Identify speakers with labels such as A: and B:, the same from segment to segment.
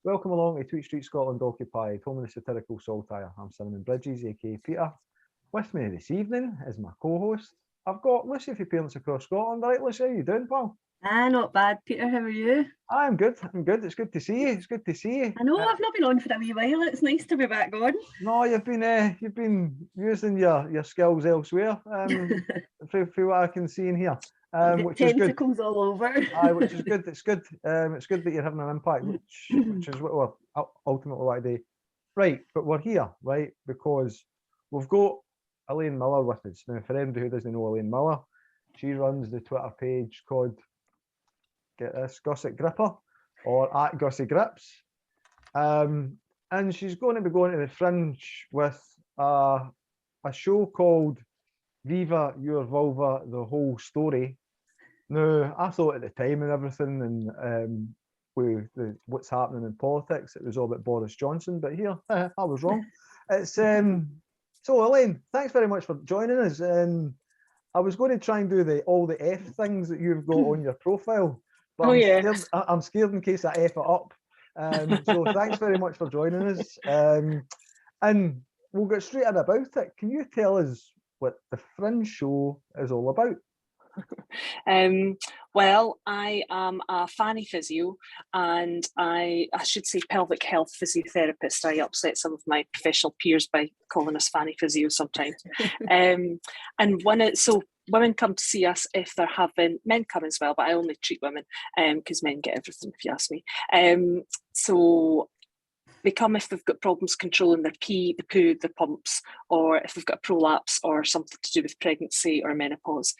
A: Welcome along to Tweet Street Scotland Occupied, home of the satirical saltire. I'm Cinnamon Bridges, aka Peter. With me this evening is my co-host. I've got Lucy for Parents Across Scotland. Right, Lucy, how you doing, pal?
B: Not bad, Peter. How are you?
A: I'm good. It's good to see you. It's good to see you.
B: I know I've not been on for a wee while. It's nice to be back on.
A: No, you've been using your skills elsewhere. For what I can see in here. Which is good.
B: Tentacles all over.
A: Aye, which is good. It's good. It's good that you're having an impact, which is what we're ultimately like to do. Right, but we're here, right, because we've got Elaine Miller with us. Now, for anybody who doesn't know Elaine Miller, she runs the Twitter page called, get this, Gossip Gripper, or at Gossip Grips. And she's going to be going to the Fringe with a show called Viva, Your Vulva, The Whole Story. Now, I thought at the time and everything, and with what's happening in politics, it was all about Boris Johnson, but here, I was wrong. It's so Elaine, thanks very much for joining us. I was going to try and do all the F things that you've got on your profile, but I'm scared in case I F it up. So thanks very much for joining us. And we'll get straight in about it. Can you tell us what the Fringe show is all about?
C: Well, I am a fanny physio, and I should say pelvic health physiotherapist. I upset some of my professional peers by calling us fanny physio sometimes. And so women come to see us if they're having, men come as well, but I only treat women because men get everything, if you ask me. So they come if they've got problems controlling their pee, the poo, the pumps, or if they've got a prolapse or something to do with pregnancy or menopause.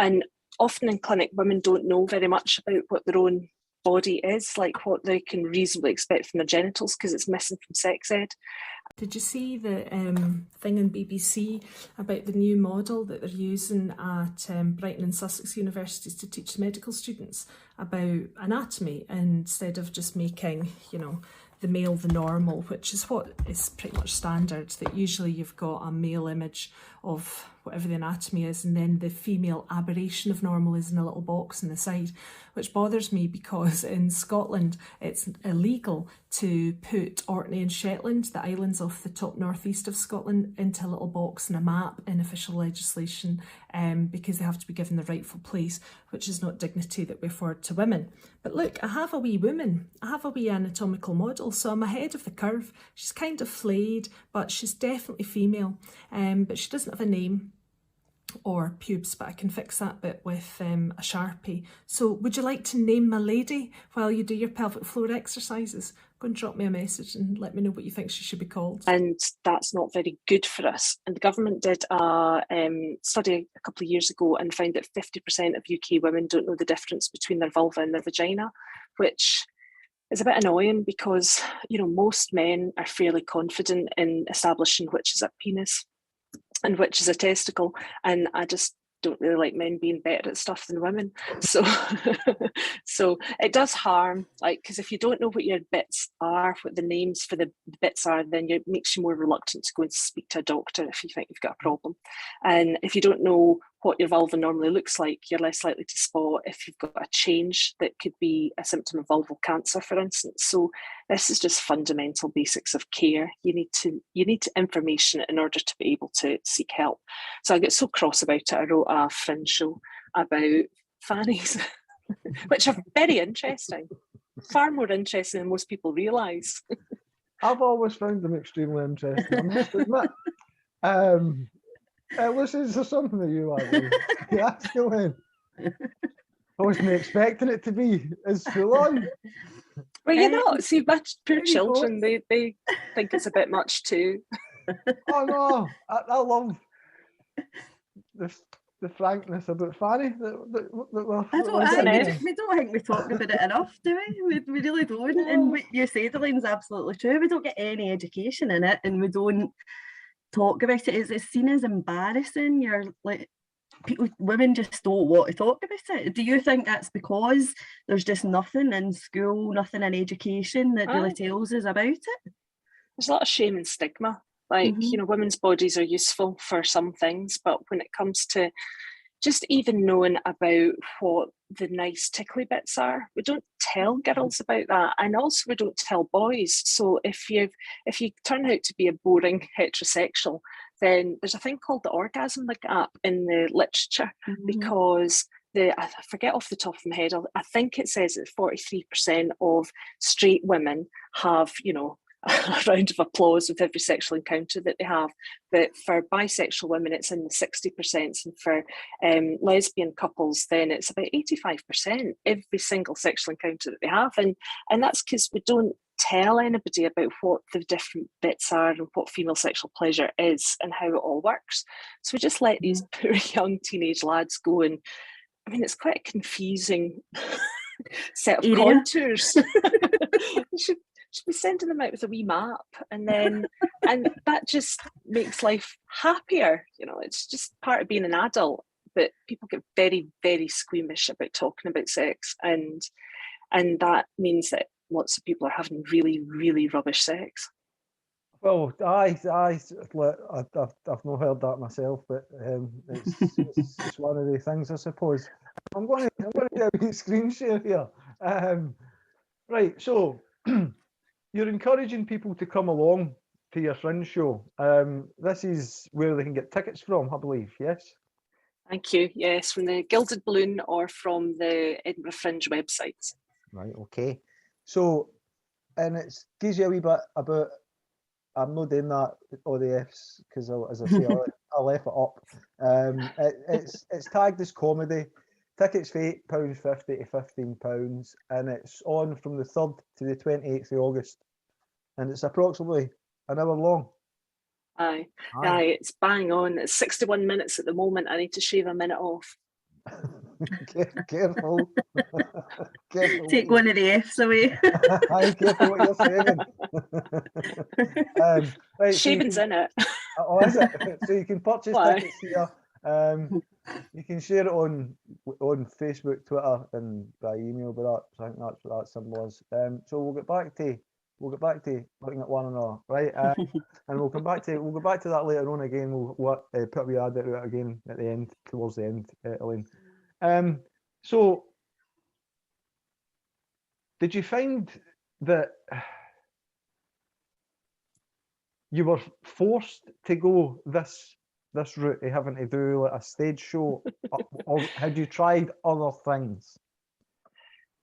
C: And often in clinic, women don't know very much about what their own body is, like what they can reasonably expect from their genitals, because it's missing from sex ed.
D: Did you see the thing on BBC about the new model that they're using at Brighton and Sussex universities to teach medical students about anatomy, instead of just making, the male the normal, which is what is pretty much standard, that usually you've got a male image of whatever the anatomy is, and then the female aberration of normal is in a little box on the side, which bothers me because in Scotland it's illegal to put Orkney and Shetland, the islands off the top northeast of Scotland, into a little box and a map in official legislation, because they have to be given the rightful place, which is not dignity that we afford to women. But look, I have a wee woman, I have a wee anatomical model, so I'm ahead of the curve. She's kind of flayed, but she's definitely female, but she doesn't have a name or pubes, but I can fix that bit with a Sharpie. So would you like to name my lady while you do your pelvic floor exercises? Go and drop me a message and let me know what you think she should be called.
C: And that's not very good for us. And the government did a study a couple of years ago and found that 50% of UK women don't know the difference between their vulva and their vagina, which is a bit annoying because, most men are fairly confident in establishing which is a penis and which is a testicle, and I just don't really like men being better at stuff than women. So so it does harm, because if you don't know what your bits are, what the names for the bits are, then it makes you more reluctant to go and speak to a doctor if you think you've got a problem. And if you don't know what your vulva normally looks like, you're less likely to spot if you've got a change that could be a symptom of vulval cancer, for instance. So this is just fundamental basics of care. You need information in order to be able to seek help. So I get so cross about it. I wrote a Fringe show about fannies, which are very interesting. far more interesting than most people realise.
A: I've always found them extremely interesting, I must admit. Lucy, is there something that you are doing? Yes, Elaine. I wasn't expecting it to be as full on.
C: Well, you know, see, my poor
A: Any
C: children, they think it's a bit much too.
A: Oh no, I love the frankness about Fanny that we're getting there.
B: We don't think we talk about it enough, do we? We really don't. And what you said, Elaine's absolutely true. We don't get any education in it, and we don't talk about it. It's seen as embarrassing. You're like, women just don't want to talk about it. Do you think that's because there's just nothing in school, nothing in education that really tells us about it?
C: There's a lot of shame and stigma. Like, you know, women's bodies are useful for some things, but when it comes to just even knowing about what the nice tickly bits are, we don't tell girls about that, and also we don't tell boys. So if you turn out to be a boring heterosexual, then there's a thing called the orgasm gap in the literature, because I forget off the top of my head, I think it says that 43% of straight women have, you know, a round of applause with every sexual encounter that they have, but for bisexual women it's in the 60%, and for lesbian couples then it's about 85% every single sexual encounter that they have, and that's because we don't tell anybody about what the different bits are and what female sexual pleasure is and how it all works. So we just let these poor young teenage lads go, and I mean it's quite a confusing set of contours. Should be sending them out with a wee map, and that just makes life happier. You know, it's just part of being an adult. But people get very, very squeamish about talking about sex, and that means that lots of people are having really, really rubbish sex.
A: Well, I've not heard that myself, but it's one of the things, I suppose. I'm going to do a wee screen share here. Right, so. You're encouraging people to come along to your Fringe show. This is where they can get tickets from, I believe, yes?
C: Thank you. Yes, from the Gilded Balloon or from the Edinburgh Fringe website.
A: Right, okay. So, and it gives you a wee bit about, I'm not doing that, all the Fs, because as I say, I left it up. It's tagged as comedy. Tickets for £8.50 to £15, and it's on from the 3rd to the 28th of August, and it's approximately an hour long.
C: Aye, it's bang on. It's 61 minutes at the moment. I need to shave a minute off.
A: Careful. Careful.
B: Take one of the Fs away.
A: Aye, careful what you're saying. Right,
C: Shaving's in it.
A: Oh, is it? So you can purchase tickets here. You can share it on Facebook, Twitter, and by email. But I think that's what that symbol is. So we'll get back to looking at one another, right? And we'll go back to that later on again. We'll put a wee advert out again at the end, towards the end, Elaine. So did you find that you were forced to go this route of having to do like a stage show, or had you tried other things?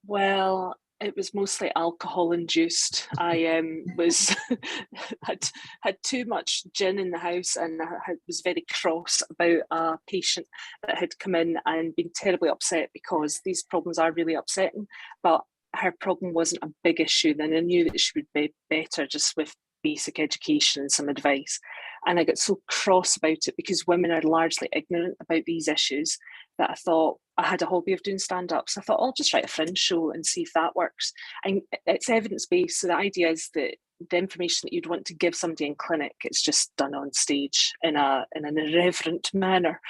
C: Well, it was mostly alcohol induced. I had too much gin in the house, and I was very cross about a patient that had come in and been terribly upset because these problems are really upsetting. But her problem wasn't a big issue. Then I knew that she would be better just with basic education and some advice. And I got so cross about it because women are largely ignorant about these issues that I thought, I had a hobby of doing stand-up. So I thought, I'll just write a Fringe show and see if that works. And it's evidence-based. So the idea is that the information that you'd want to give somebody in clinic, it's just done on stage in an irreverent manner.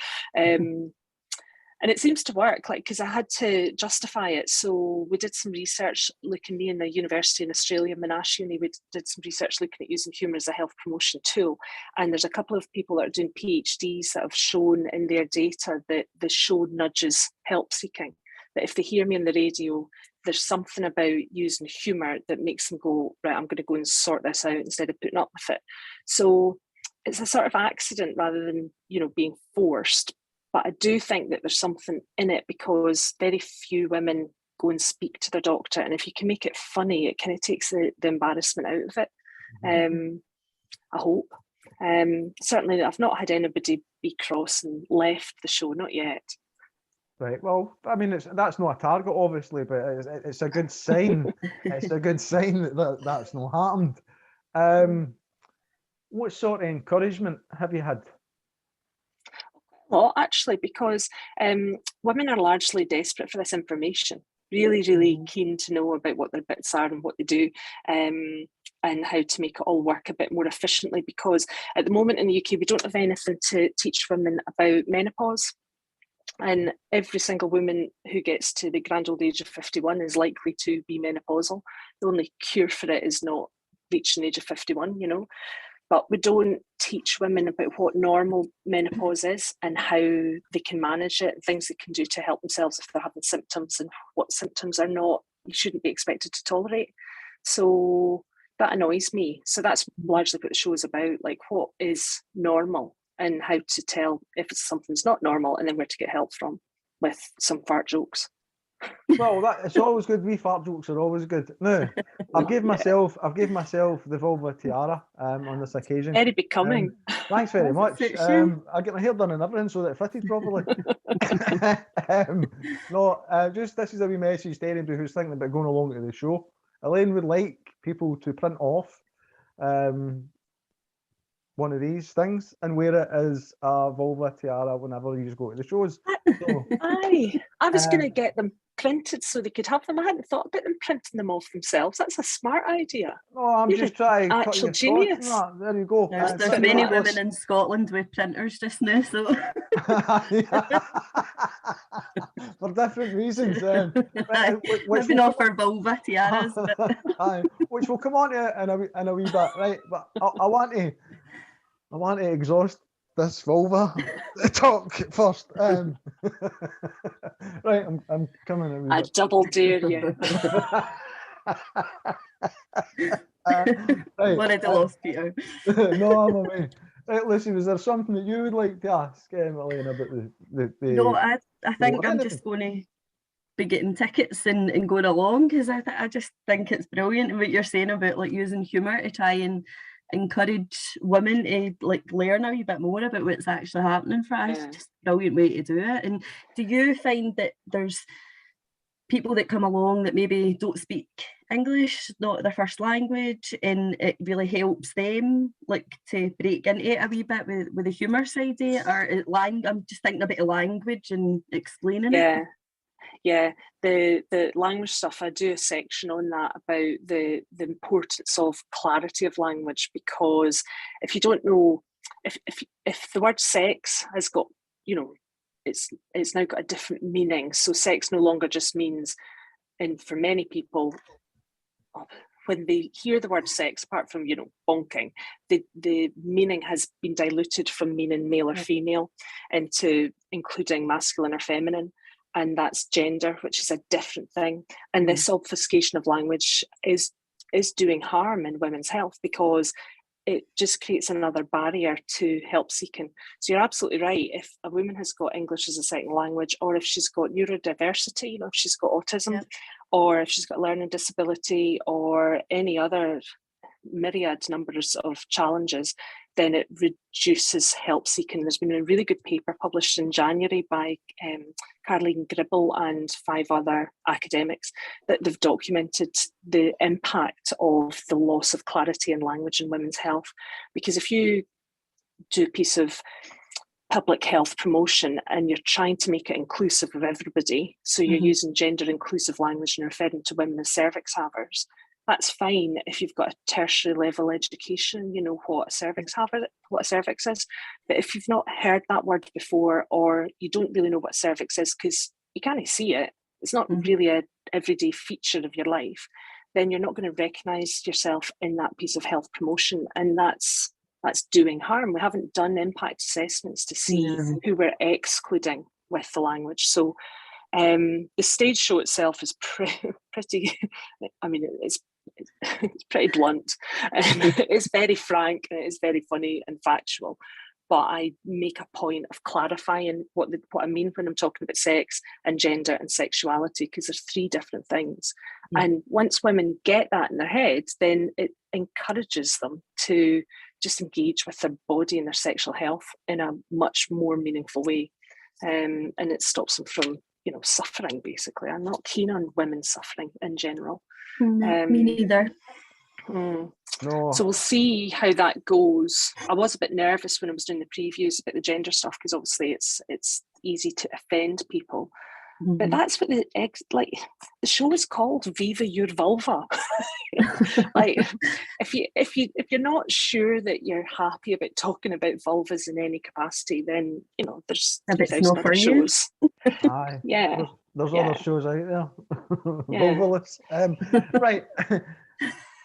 C: And it seems to work, like, because I had to justify it. So we did some research me in the university in Australia, Monash Uni, we did some research looking at using humour as a health promotion tool. And there's a couple of people that are doing PhDs that have shown in their data that the show nudges help seeking. That if they hear me on the radio, there's something about using humour that makes them go, right, I'm going to go and sort this out instead of putting up with it. So it's a sort of accident rather than, being forced. But I do think that there's something in it because very few women go and speak to their doctor. And if you can make it funny, it kind of takes the embarrassment out of it. I hope. Certainly, I've not had anybody be cross and left the show, not yet.
A: Right. Well, I mean, that's not a target, obviously, but it's a good sign. It's a good sign that that's not happened. What sort of encouragement have you had?
C: Well, actually, because women are largely desperate for this information, really keen to know about what their bits are and what they do, and how to make it all work a bit more efficiently, because at the moment in the UK, we don't have anything to teach women about menopause. And every single woman who gets to the grand old age of 51 is likely to be menopausal. The only cure for it is not reaching the age of 51, you know. But we don't teach women about what normal menopause is and how they can manage it, and things they can do to help themselves if they're having symptoms, and what symptoms are not, you shouldn't be expected to tolerate. So that annoys me. So that's largely what the show is about, like what is normal and how to tell if something's not normal, and then where to get help from, with some fart jokes.
A: Well, it's always good. We fart jokes are always good. No, I've given myself the Vulva tiara on this occasion.
C: Very becoming.
A: Thanks very much. I get my hair done and everything so that it fitted properly. Just this is a wee message to anybody who's thinking about going along to the show. Elaine would like people to print off one of these things and wear it as a vulva tiara whenever you just go to the shows. So,
C: I was going to get them printed so they could have them. I hadn't thought about them printing them off themselves. That's a smart idea.
A: Oh, I'm just trying.
C: Actual genius.
A: There you go.
B: There's many women in Scotland with printers just now, so
A: for different reasons.
B: Maybe not for vulva tiaras, but
A: which we'll come on to in a wee bit, right? But I want to exhaust this vulva talk first. Right, I'm coming a wee
C: I
A: bit.
C: double dare you.
A: Right.
B: What a lost Peter.
A: No, I'm away. Right, Lucy, was there something that you would like to ask Elaine about the
B: No, I think I'm just going to be getting tickets and going along, because I just think it's brilliant what you're saying about like using humour to try and encourage women to like learn a wee bit more about what's actually happening for us. Just a brilliant way to do it. And do you find that there's people that come along that maybe don't speak English, not their first language, and it really helps them like to break into it a wee bit with the humour side of it, or I'm just thinking about the language and explaining it.
C: Yeah, the language stuff, I do a section on that about the importance of clarity of language, because if you don't know, if the word sex has got, you know, it's now got a different meaning. So sex no longer just means, and for many people, when they hear the word sex, apart from, you know, bonking, the meaning has been diluted from meaning male or female into including masculine or feminine. And that's gender, which is a different thing. And this obfuscation of language is doing harm in women's health, because it just creates another barrier to help seeking. So you're absolutely right. If a woman has got English as a second language, or if she's got neurodiversity, you know, if she's got autism, or if she's got a learning disability, or any other myriad numbers of challenges, then it reduces help seeking. There's been a really good paper published in January by Caroline Gribble and 5 other academics that they've documented the impact of the loss of clarity in language in women's health. Because if you do a piece of public health promotion and you're trying to make it inclusive of everybody, so you're using gender inclusive language and you're referring to women as cervix havers, that's fine if you've got a tertiary level education, you know what a cervix is. But if you've not heard that word before, or you don't really know what a cervix is because you can't see it, it's not really an everyday feature of your life, then you're not going to recognise yourself in that piece of health promotion, and that's doing harm. We haven't done impact assessments to see who we're excluding with the language. So the stage show itself is pretty I mean, it's pretty blunt. It's very frank, and it is very funny and factual. but I make a point of clarifying what I mean when I'm talking about sex and gender and sexuality, because there's three different things.
B: Yeah.
C: And once women get that in their heads, then it encourages them to just engage with their body and their sexual health in a much more meaningful way. And it stops them from, suffering, basically. I'm not keen on women suffering in general.
B: No, me neither.
A: No.
C: So we'll see how that goes. I was a bit nervous when I was doing the previews about the gender stuff, because obviously it's easy to offend people. But that's what the show is called, Viva Your Vulva. Like, if you're not sure that you're happy about talking about vulvas in any capacity, then there's 3,000 other shows.
A: Aye.
C: Yeah.
A: There's
C: Yeah.
A: other shows out there.
C: Yeah.
A: Vulvaless. Right.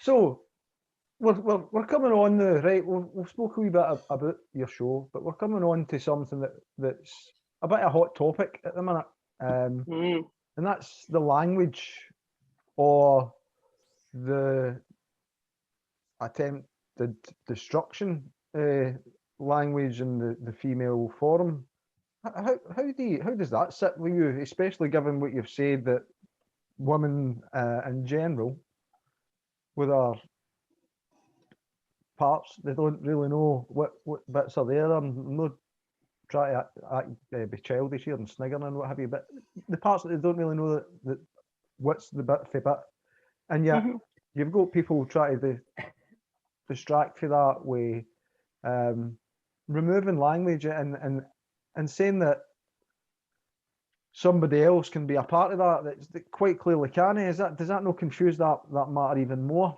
A: So we're coming on now, right? We've spoken a wee bit about your show, but we're coming on to something that's a bit of a hot topic at the minute. And that's the language, or the attempted destruction language in the female forum. How does that sit with you, especially given what you've said, that women in general, with our parts, they don't really know what bits are there. I'm not trying to be childish here and sniggering and what have you, but the parts that they don't really know that what's the bit for bit, and yet you've got people trying to distract for that way, removing language and saying that somebody else can be a part of that quite clearly can. Does that not confuse that matter even more?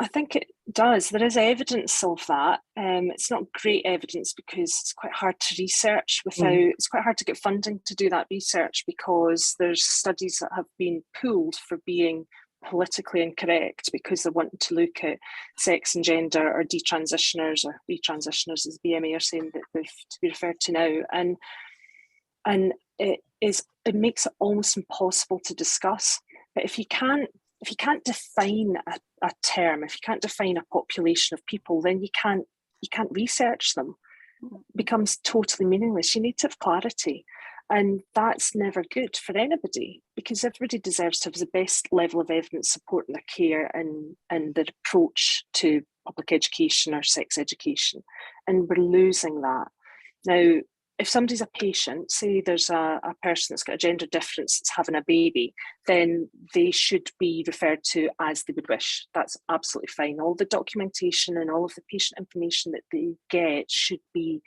C: I think it does. There is evidence of that. It's not great evidence because it's quite hard to research it's quite hard to get funding to do that research, because there's studies that have been pulled for being politically incorrect because they're wanting to look at sex and gender, or detransitioners, or retransitioners, as BMA are saying that they're to be referred to now. And it makes it almost impossible to discuss. But if you can't define a term, if you can't define a population of people, then you can't research them. It becomes totally meaningless. You need to have clarity. And that's never good for anybody, because everybody deserves to have the best level of evidence supporting their care and their approach to public education or sex education. And we're losing that. Now, if somebody's a patient, say there's a person that's got a gender difference that's having a baby, then they should be referred to as they would wish. That's absolutely fine. All the documentation and all of the patient information that they get should be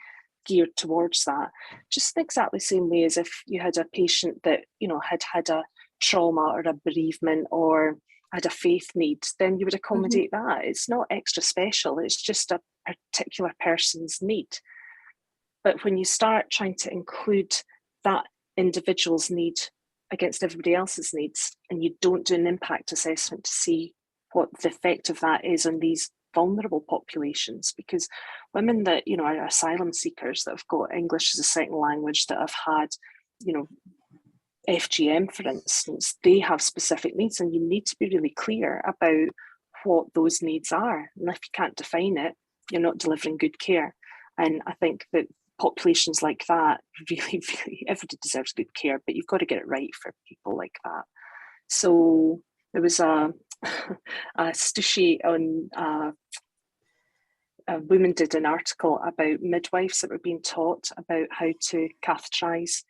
C: geared towards that. Just exactly the same way as if you had a patient that, had a trauma or a bereavement or had a faith need, then you would accommodate that. It's not extra special. It's just a particular person's need. But when you start trying to include that individual's need against everybody else's needs, and you don't do an impact assessment to see what the effect of that is on these vulnerable populations, because women that, are asylum seekers, that have got English as a second language, that have had, FGM, for instance, they have specific needs, and you need to be really clear about what those needs are. And if you can't define it, you're not delivering good care. And I think that populations like that, really, really, everybody deserves good care, but you've got to get it right for people like that. So there was a Stushy on a woman did an article about midwives that were being taught about how to catheterize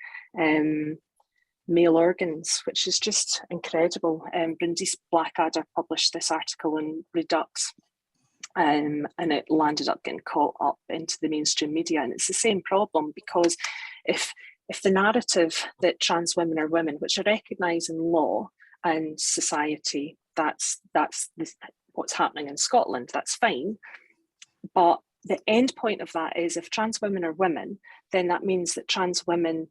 C: male organs, which is just incredible. Bryndis Blackadder published this article in Redux, and it landed up getting caught up into the mainstream media. And it's the same problem, because if the narrative that trans women are women, which are recognised in law and society, that's what's happening in Scotland, that's fine. But the end point of that is, if trans women are women, then that means that trans women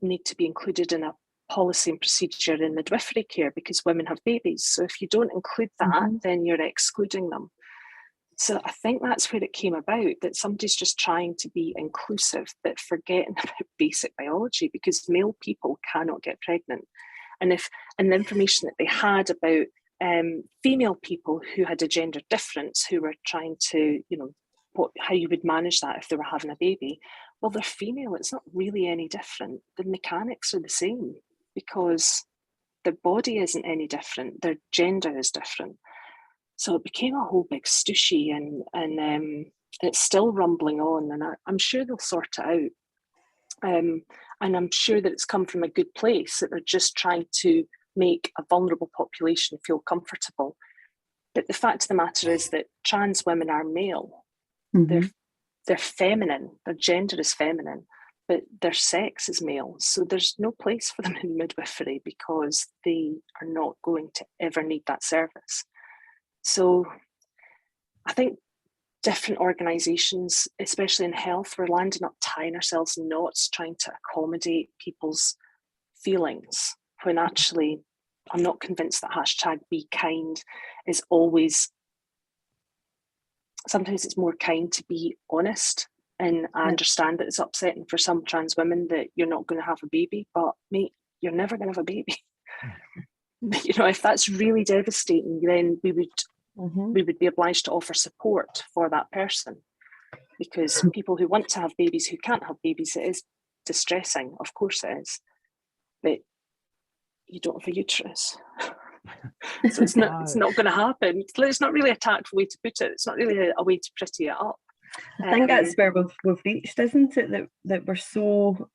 C: need to be included in a policy and procedure in midwifery care, because women have babies. So if you don't include that, then you're excluding them. So I think that's where it came about, that somebody's just trying to be inclusive, but forgetting about basic biology, because male people cannot get pregnant. And the information that they had about female people who had a gender difference, who were trying to, how you would manage that if they were having a baby. Well, they're female, it's not really any different. The mechanics are the same because their body isn't any different, their gender is different. So it became a whole big stooshy, and it's still rumbling on, and I'm sure they'll sort it out. And I'm sure that it's come from a good place, that they're just trying to make a vulnerable population feel comfortable. But the fact of the matter is that trans women are male. Mm-hmm. They're feminine, their gender is feminine, but their sex is male. So there's no place for them in midwifery because they are not going to ever need that service. So I think different organisations, especially in health, we're landing up tying ourselves in knots trying to accommodate people's feelings, when actually I'm not convinced that #BeKind is always, sometimes it's more kind to be honest. And I understand that it's upsetting for some trans women that you're not going to have a baby, but mate, you're never going to have a baby. You know, if that's really devastating, then we would be obliged to offer support for that person, because people who want to have babies who can't have babies, it is distressing, of course it is, but you don't have a uterus. So it's not going to happen. It's not really a tactful way to put it. It's not really a way to pretty it up.
B: I think that's where we've reached, isn't it? That we're so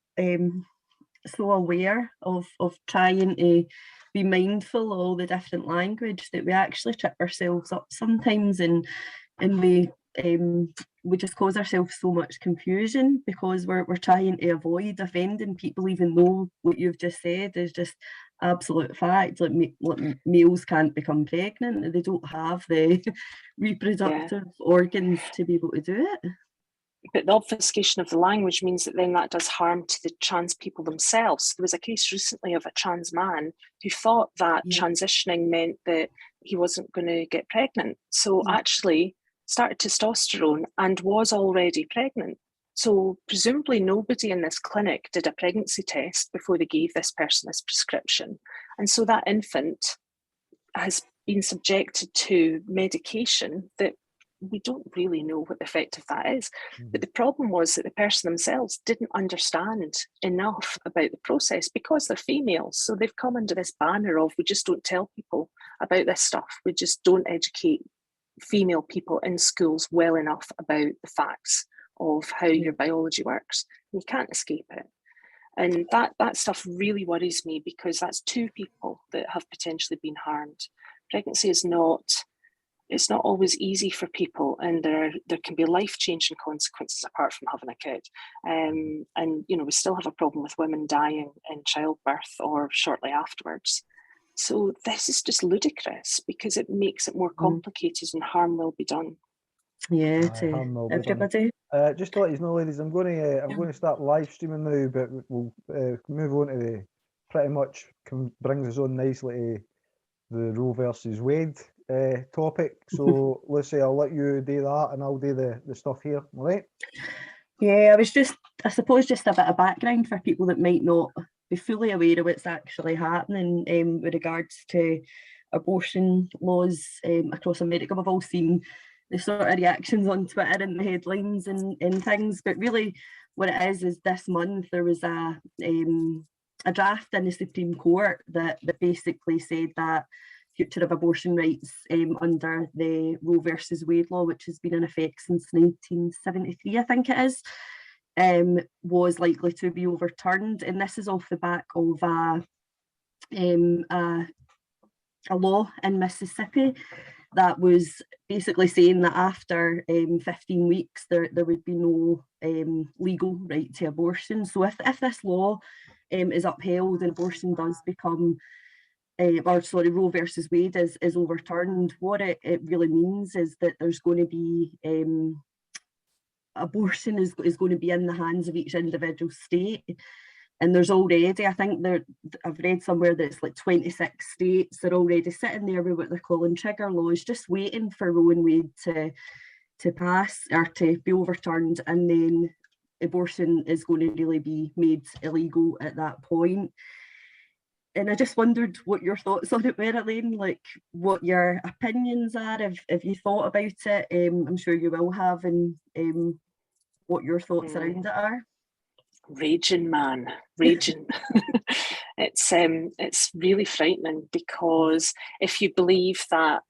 B: aware of trying to be mindful of all the different language that we actually trip ourselves up sometimes, and we just cause ourselves so much confusion because we're trying to avoid offending people, even though what you've just said is just absolute fact. Like males can't become pregnant; they don't have the reproductive organs to be able to do it.
C: But the obfuscation of the language means that then that does harm to the trans people themselves. There was a case recently of a trans man who thought that transitioning meant that he wasn't going to get pregnant. So actually started testosterone and was already pregnant. So presumably nobody in this clinic did a pregnancy test before they gave this person this prescription. And so that infant has been subjected to medication that we don't really know what the effect of that is. But the problem was that the person themselves didn't understand enough about the process because they're females. So they've come under this banner of, we just don't tell people about this stuff. We just don't educate female people in schools well enough about the facts of how your biology works. You can't escape it. And that stuff really worries me, because that's two people that have potentially been harmed. Pregnancy is not, it's not always easy for people, and there can be life-changing consequences apart from having a kid. And you know, we still have a problem with women dying in childbirth or shortly afterwards. So this is just ludicrous because it makes it more complicated and harm will be done.
B: Yeah, to everybody.
A: Just to let you know, ladies, I'm going to start live streaming now, but we'll move on to the pretty much brings us on nicely to the Roe versus Wade topic. So Lucy, I'll let you do that and I'll do the stuff here, all right?
B: Yeah, I suppose just a bit of background for people that might not be fully aware of what's actually happening with regards to abortion laws across America. We've all seen the sort of reactions on Twitter and the headlines and things, but really what it is this month there was a draft in the Supreme Court that basically said that future of abortion rights under the Roe versus Wade law, which has been in effect since 1973, I think it is, was likely to be overturned. And this is off the back of a law in Mississippi that was basically saying that after 15 weeks there would be no legal right to abortion. So if this law is upheld and abortion does become Roe versus Wade is overturned, what it really means is that there's going to be abortion is going to be in the hands of each individual state. And there's already, I think I've read somewhere that it's like 26 states that are already sitting there with what they're calling trigger laws, just waiting for Roe and Wade to pass or to be overturned, and then abortion is going to really be made illegal at that point. and I just wondered what your thoughts on it were, Elaine, like what your opinions are, if you thought about it. I'm sure you will have, and what your thoughts around it are.
C: Raging, man, raging. It's really frightening, because if you believe that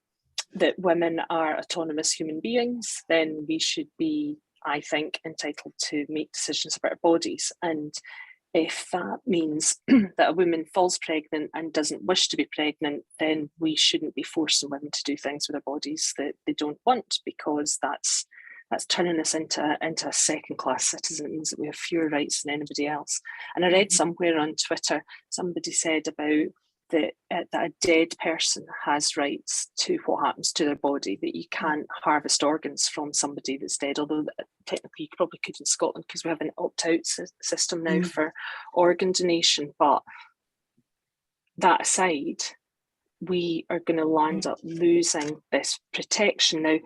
C: women are autonomous human beings, then we should be, I think, entitled to make decisions about our bodies. And if that means that a woman falls pregnant and doesn't wish to be pregnant, then we shouldn't be forcing women to do things with their bodies that they don't want, because that's turning us into second-class citizens, that we have fewer rights than anybody else. And I read somewhere on Twitter, somebody said about that a dead person has rights to what happens to their body, that you can't harvest organs from somebody that's dead, although technically you probably could in Scotland, because we have an opt-out system now for organ donation. But that aside, we are going to land up losing this protection. Now,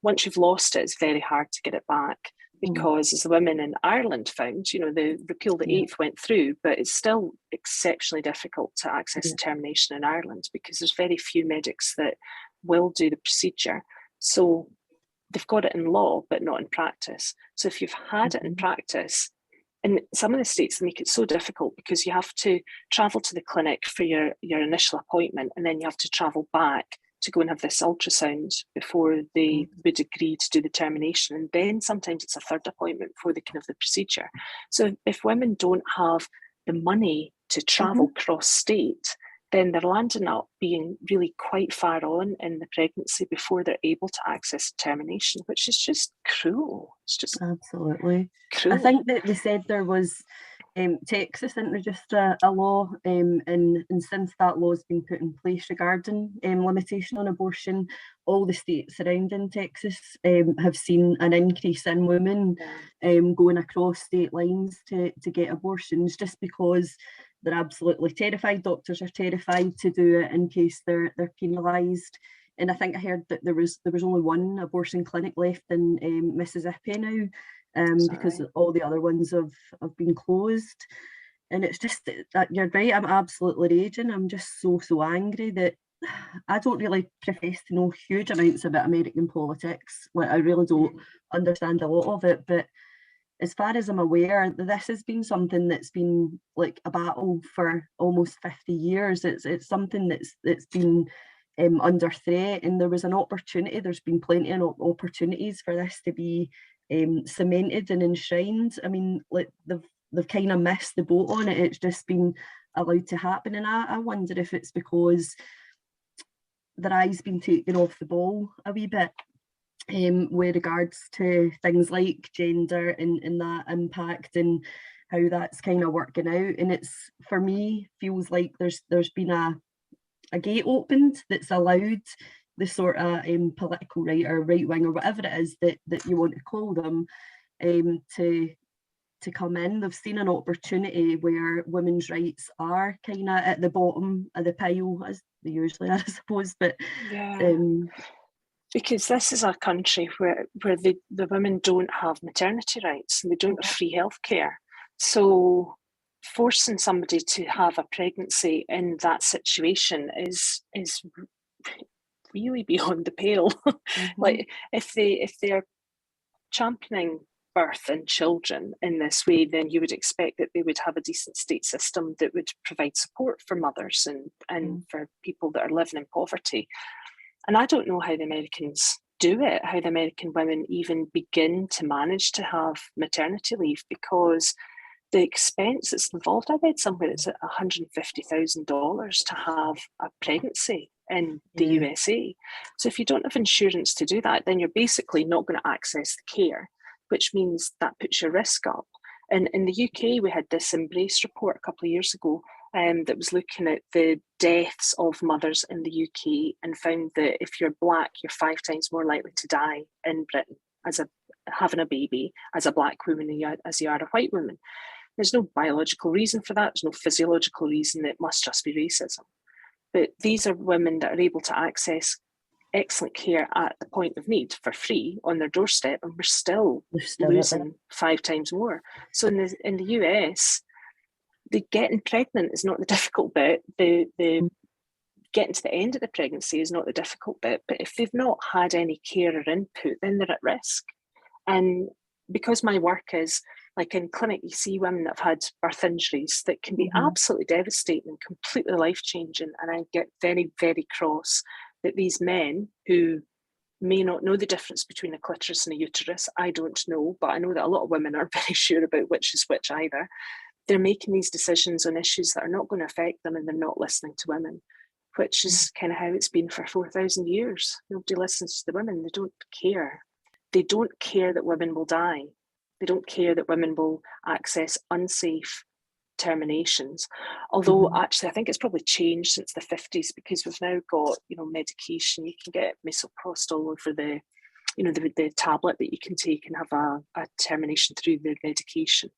C: once you've lost it, it's very hard to get it back, because as the women in Ireland found, the repeal the 8th went through, but it's still exceptionally difficult to access determination in Ireland, because there's very few medics that will do the procedure. So they've got it in law, but not in practice. So if you've had it in practice, in some of the states, they make it so difficult, because you have to travel to the clinic for your initial appointment, and then you have to travel back to go and have this ultrasound before they would agree to do the termination. And then sometimes it's a third appointment before they can have the procedure. So if women don't have the money to travel cross-state, then they're landing up being really quite far on in the pregnancy before they're able to access termination, which is just cruel. It's just
B: absolutely
C: cruel.
B: I think that they said there was Texas introduced a law, and since that law has been put in place regarding limitation on abortion, all the states surrounding Texas have seen an increase in women going across state lines to get abortions, just because they're absolutely terrified. Doctors are terrified to do it in case they're penalised. And I think I heard that there was only one abortion clinic left in Mississippi now, because all the other ones have been closed. And it's just that you're right, I'm absolutely raging. I'm just so angry that I don't really profess to know huge amounts about American politics. Like, I really don't understand a lot of it, but as far as I'm aware, this has been something that's been like a battle for almost 50 years. It's something that's been under threat, and there was an opportunity. There's been plenty of opportunities for this to be cemented and enshrined. I mean, like they've kind of missed the boat on it. It's just been allowed to happen, and I wonder if it's because their eye's been taken off the ball a wee bit with regards to things like gender and that impact and how that's kind of working out. And it's, for me, feels like there's been a gate opened that's allowed the sort of political right or right wing or whatever it is that you want to call them to come in. They've seen an opportunity where women's rights are kind of at the bottom of the pile, as they usually are, I suppose. But
C: because this is a country where the women don't have maternity rights and they don't have free healthcare. So forcing somebody to have a pregnancy in that situation is really beyond the pale. Like if they are championing birth and children in this way, then you would expect that they would have a decent state system that would provide support for mothers and for people that are living in poverty. And I don't know how the Americans do it, how the American women even begin to manage to have maternity leave, because the expense that's involved, I read somewhere it's at $150,000 to have a pregnancy in the USA. So if you don't have insurance to do that, then you're basically not going to access the care, which means that puts your risk up. And in the UK, we had this Embrace report a couple of years ago that was looking at the deaths of mothers in the UK and found that if you're Black, you're 5 times more likely to die in Britain having a baby as a Black woman as you are a white woman. There's no biological reason for that. There's no physiological reason. It must just be racism. But these are women that are able to access excellent care at the point of need for free on their doorstep, and we're still losing 5 times more. So in the US, the getting pregnant is not the difficult bit. The getting to the end of the pregnancy is not the difficult bit. But if they've not had any care or input, then they're at risk. And because my work is, like in clinic, you see women that have had birth injuries that can be absolutely devastating and completely life-changing. And I get very, very cross that these men who may not know the difference between a clitoris and a uterus, I don't know, but I know that a lot of women aren't very sure about which is which either. They're making these decisions on issues that are not going to affect them, and they're not listening to women, which is kind of how it's been for 4,000 years. Nobody listens to the women. They don't care. They don't care that women will die. They don't care that women will access unsafe terminations. Although actually, I think it's probably changed since the 50s, because we've now got, medication. You can get misoprostol over the, the tablet that you can take and have a termination through the medication,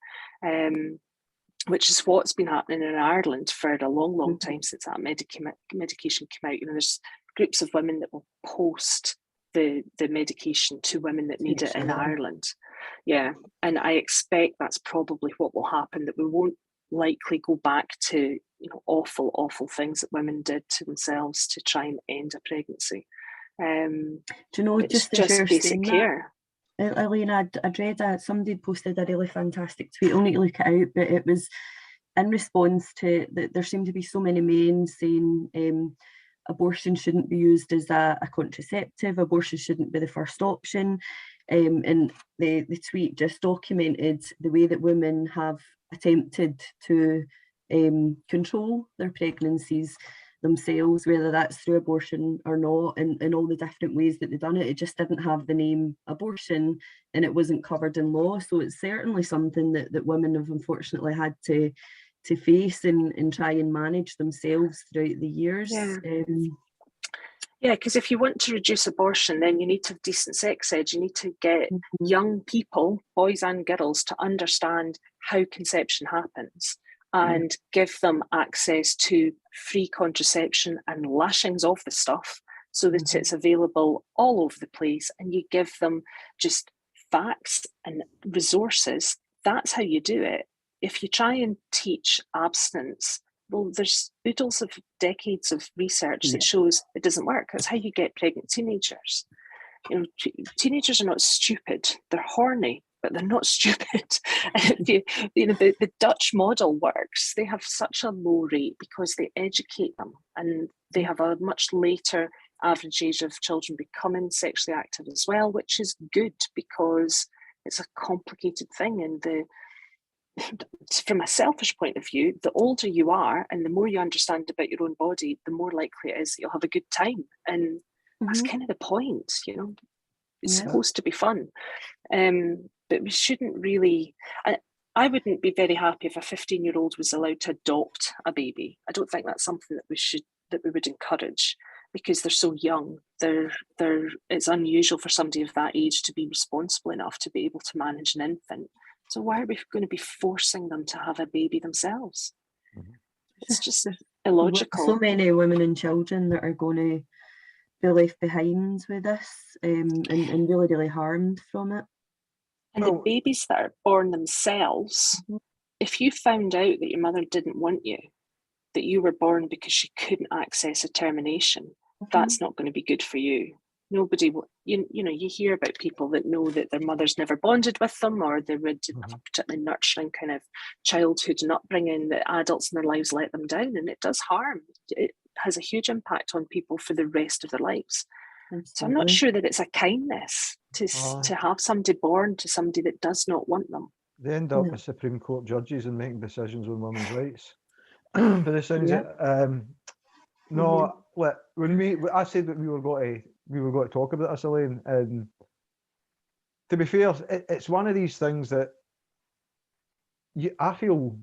C: which is what's been happening in Ireland for a long, long time since that medication came out. There's groups of women that will post the medication to women that need it in Ireland. Yeah, and I expect that's probably what will happen, that we won't likely go back to awful, awful things that women did to themselves to try and end a pregnancy.
B: Do you know,
C: it's just basic care.
B: Elaine, I'd read that somebody posted a really fantastic tweet. I'll need to look it out, but it was in response to that there seemed to be so many men saying abortion shouldn't be used as a contraceptive, abortion shouldn't be the first option. And the tweet just documented the way that women have attempted to control their pregnancies themselves, whether that's through abortion or not, and all the different ways that they've done it. It just didn't have the name abortion, and it wasn't covered in law. So it's certainly something that women have unfortunately had to face and try and manage themselves throughout the years.
C: Yeah, because if you want to reduce abortion, then you need to have decent sex ed. You need to get young people, boys and girls, to understand how conception happens and give them access to free contraception and lashings of the stuff so that it's available all over the place, and you give them just facts and resources. That's how you do it. If you try and teach abstinence, well, there's oodles of decades of research that shows it doesn't work. That's how you get pregnant teenagers. Teenagers are not stupid. They're horny, but they're not stupid. The Dutch model works. They have such a low rate because they educate them, and they have a much later average age of children becoming sexually active as well, which is good because it's a complicated thing. And from a selfish point of view, the older you are and the more you understand about your own body, the more likely it is that you'll have a good time. And that's kind of the point, It's supposed to be fun. But we shouldn't really... I wouldn't be very happy if a 15-year-old was allowed to adopt a baby. I don't think that's something that we would encourage, because they're so young. It's unusual for somebody of that age to be responsible enough to be able to manage an infant. So why are we going to be forcing them to have a baby themselves? It's just illogical.
B: So many women and children that are going to be left behind with this and really, really harmed from it.
C: And the babies that are born themselves, if you found out that your mother didn't want you, that you were born because she couldn't access a termination, that's not going to be good for you. Nobody, you hear about people that know that their mothers never bonded with them, or they didn't have a particularly nurturing kind of childhood and upbringing, that adults in their lives let them down, and it does harm. It has a huge impact on people for the rest of their lives. Absolutely. So I'm not sure that it's a kindness to have somebody born to somebody that does not want them.
A: They end up as Supreme Court judges and making decisions on women's rights. But the sounds when I said that we were going to talk about this, Elaine, and to be fair, it's one of these things that I feel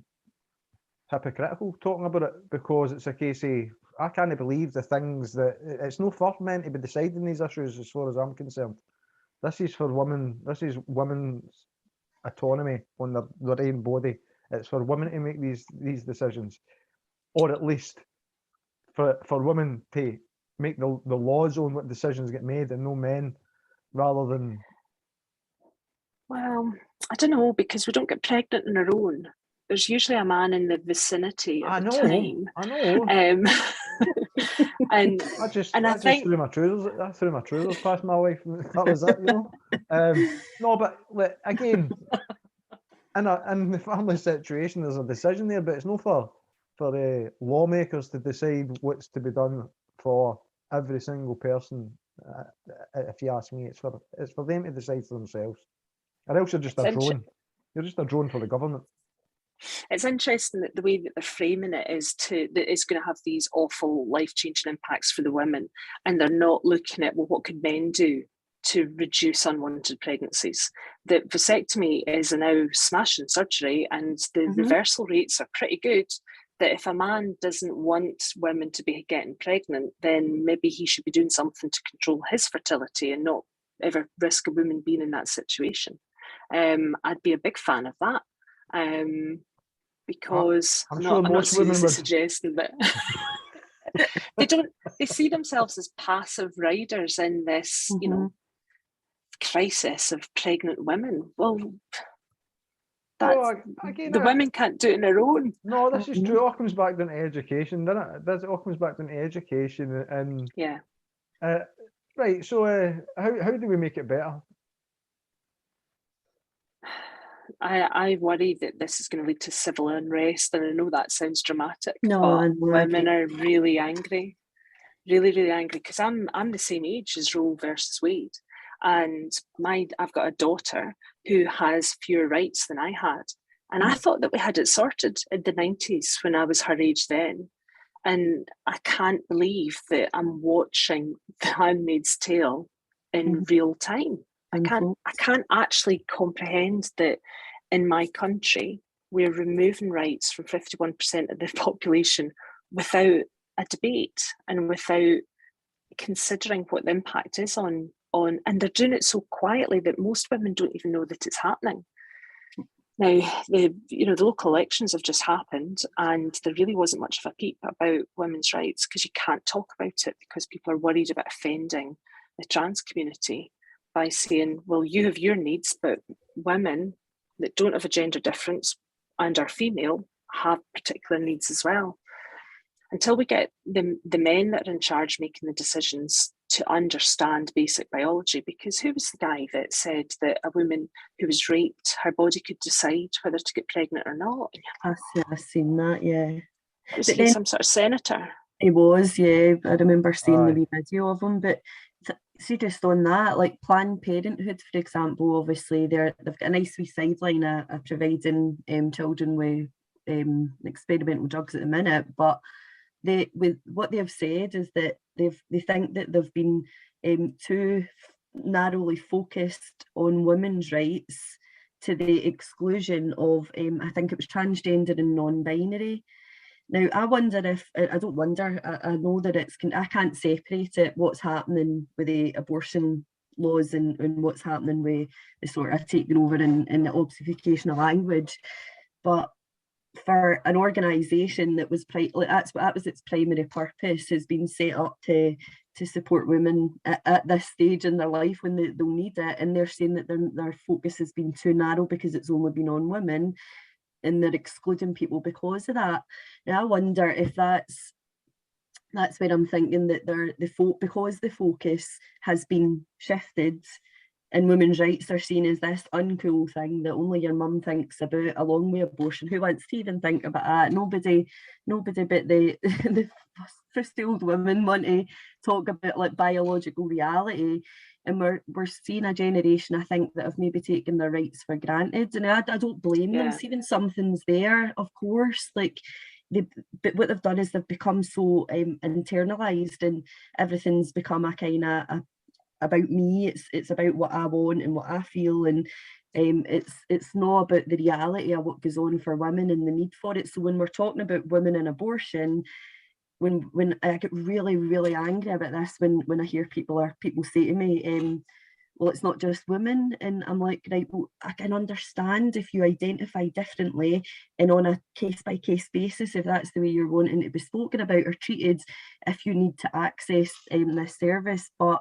A: hypocritical talking about it, because it's a case of, I can't believe the things that it's no first meant to be deciding these issues, as far as I'm concerned. This is for women. This is women's autonomy on their own body. It's for women to make these decisions, or at least for women to make the laws on what decisions get made, and no men, rather than...
C: Well, I don't know, because we don't get pregnant on our own. there's usually a man in the vicinity
A: I
C: at the
A: know,
C: time.
A: I know.
C: And
A: I just
C: I think
A: threw my trousers past my wife. That was it, you know. No, but like, again, in the family situation, there's a decision there, but it's not for the lawmakers to decide what's to be done for every single person. If you ask me, it's for them to decide for themselves, or else you're just a drone. You're just a drone for the government.
C: It's interesting that the way that they're framing it is that it's going to have these awful life-changing impacts for the women, and they're not looking at, well, what could men do to reduce unwanted pregnancies? That vasectomy is a now smashing surgery, and the reversal rates are pretty good. That if a man doesn't want women to be getting pregnant, then maybe he should be doing something to control his fertility and not ever risk a woman being in that situation. I'd be a big fan of that. Because
A: I'm
C: I'm
A: sure
C: not
A: most women would.
C: suggesting that they see themselves as passive riders in this, you know, crisis of pregnant women. Well,
A: again,
C: the women can't do it on their own.
A: No, this is true. It all comes back down to education, doesn't it? It all comes back down to education, and
C: yeah.
A: Right. So, how do we make it better?
C: I worry that this is going to lead to civil unrest, and I know that sounds dramatic,
B: No,
C: but women are really angry, really angry, because I'm the same age as Roe versus Wade, and I've got a daughter who has fewer rights than I had, and I thought that we had it sorted in the 90s when I was her age then, and I can't believe that I'm watching The Handmaid's Tale in real time. I can't actually comprehend that in my country we're removing rights from 51% of the population without a debate and without considering what the impact is on and they're doing it so quietly that most women don't even know that it's happening. Now, the local elections have just happened, and there really wasn't much of a peep about women's rights because you can't talk about it because people are worried about offending the trans community by saying, well, you have your needs, but women that don't have a gender difference and are female have particular needs as well. Until we get the men that are in charge making the decisions to understand basic biology, because who was the guy that said that a woman who was raped, her body could decide whether to get pregnant or not?
B: I've seen that, yeah.
C: Was he some sort of senator?
B: He was, yeah. I remember seeing the wee video of him, but see, just on that, like Planned Parenthood, for example, obviously they've got a nice wee sideline of providing children with experimental drugs at the minute, but with what they have said is that they think that they've been too narrowly focused on women's rights to the exclusion of I think it was transgender and non-binary. Now, I wonder if, I don't wonder, I know that I can't separate it, what's happening with the abortion laws and what's happening with the sort of taking over in the obfuscation of language. But for an organisation that was, that was its primary purpose, has been set up to support women at this stage in their life when they'll need it. And they're saying that their focus has been too narrow because it's only been on women, and they're excluding people because of that. Now, I wonder if that's where I'm thinking that because the focus has been shifted and women's rights are seen as this uncool thing that only your mum thinks about, along with abortion. Who wants to even think about that? Nobody but the fusty old women want to talk about like biological reality. And we're seeing a generation, I think, that have maybe taken their rights for granted. And I don't blame them. Even something's there, of course. Like, but what they've done is they've become so internalized, and everything's become a kind of about me. It's about what I want and what I feel, and it's not about the reality of what goes on for women and the need for it. So when we're talking about women and abortion, when I get really, really angry about this, when I hear people say to me, well, it's not just women, and I'm like, right, well, I can understand if you identify differently and on a case-by-case basis, if that's the way you're wanting to be spoken about or treated, if you need to access this service. But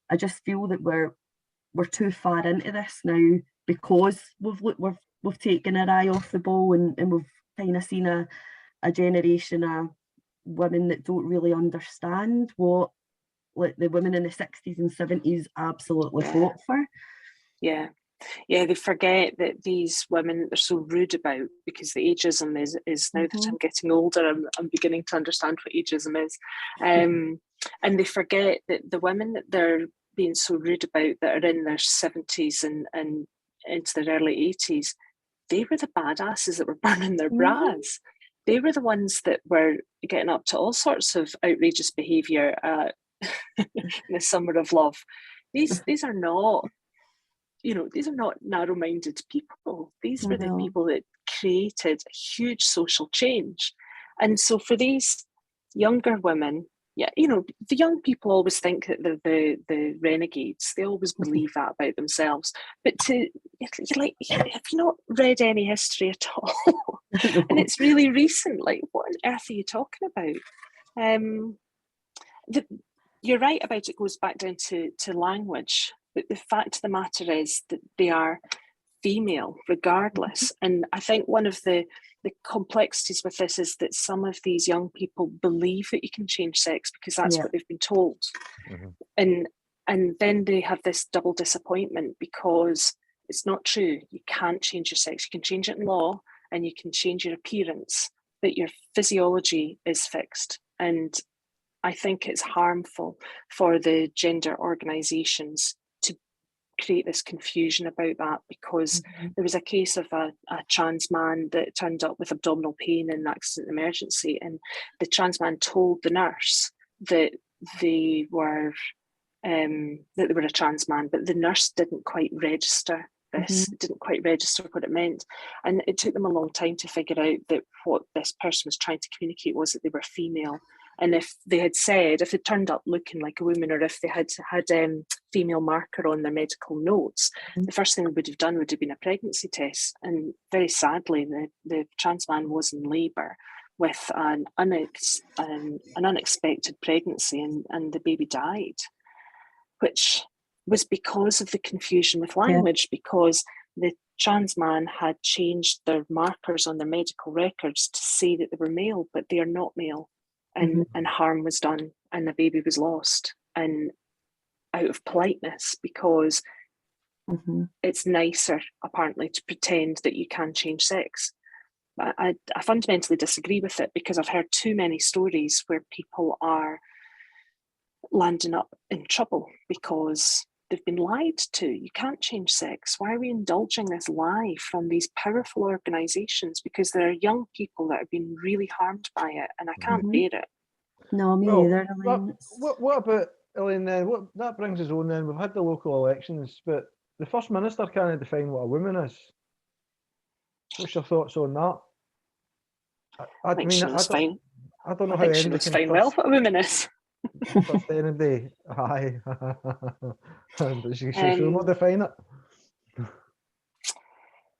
B: I just feel that we're too far into this now, because we've we've taken our eye off the ball, and we've kind of seen a generation of women that don't really understand what like the women in the 60s and 70s absolutely fought for.
C: Yeah. Yeah, they forget that these women are so rude about, because the ageism is now that I'm getting older, I'm beginning to understand what ageism is. And they forget that the women that they're being so rude about that are in their 70s and into their early 80s, they were the badasses that were burning their bras. They were the ones that were getting up to all sorts of outrageous behaviour in the summer of love. These are not, these are not narrow-minded people. These were the people that created a huge social change. And so for these younger women, the young people always think that they're the renegades. They always believe that about themselves. But have you not read any history at all? And it's really recent. Like, what on earth are you talking about? You're right about it goes back down to language. But the fact of the matter is that they are female regardless. And I think one of the complexities with this is that some of these young people believe that you can change sex because that's what they've been told. And then they have this double disappointment because it's not true. You can't change your sex. You can change it in law and you can change your appearance, but your physiology is fixed. And I think it's harmful for the gender organisations to create this confusion about that, because there was a case of a trans man that turned up with abdominal pain in an accident emergency, and the trans man told the nurse that they were a trans man, but the nurse didn't quite register this, didn't quite register what it meant. And it took them a long time to figure out that what this person was trying to communicate was that they were female. And if they turned up looking like a woman, or if they had female marker on their medical notes, the first thing they would have done would have been a pregnancy test. And very sadly, the trans man was in labour with an unexpected pregnancy, and the baby died, which was because of the confusion with language, because the trans man had changed their markers on their medical records to say that they were male, but they are not male. And harm was done, and the baby was lost, and out of politeness, because it's nicer apparently to pretend that you can change sex. I fundamentally disagree with it, because I've heard too many stories where people are landing up in trouble because they've been lied to. You can't change sex. Why are we indulging this lie from these powerful organisations? Because there are young people that have been really harmed by it, and I can't bear it.
B: No, me either.
A: What about, Elaine, then? What that brings us on then? We've had the local elections, but the First Minister can't define what a woman is. What's your thoughts on that? I mean,
C: she knows fine.
A: I don't know
C: I
A: how
C: think she knows fine well what a woman is.
A: First anybody, aye. But she'll not define it.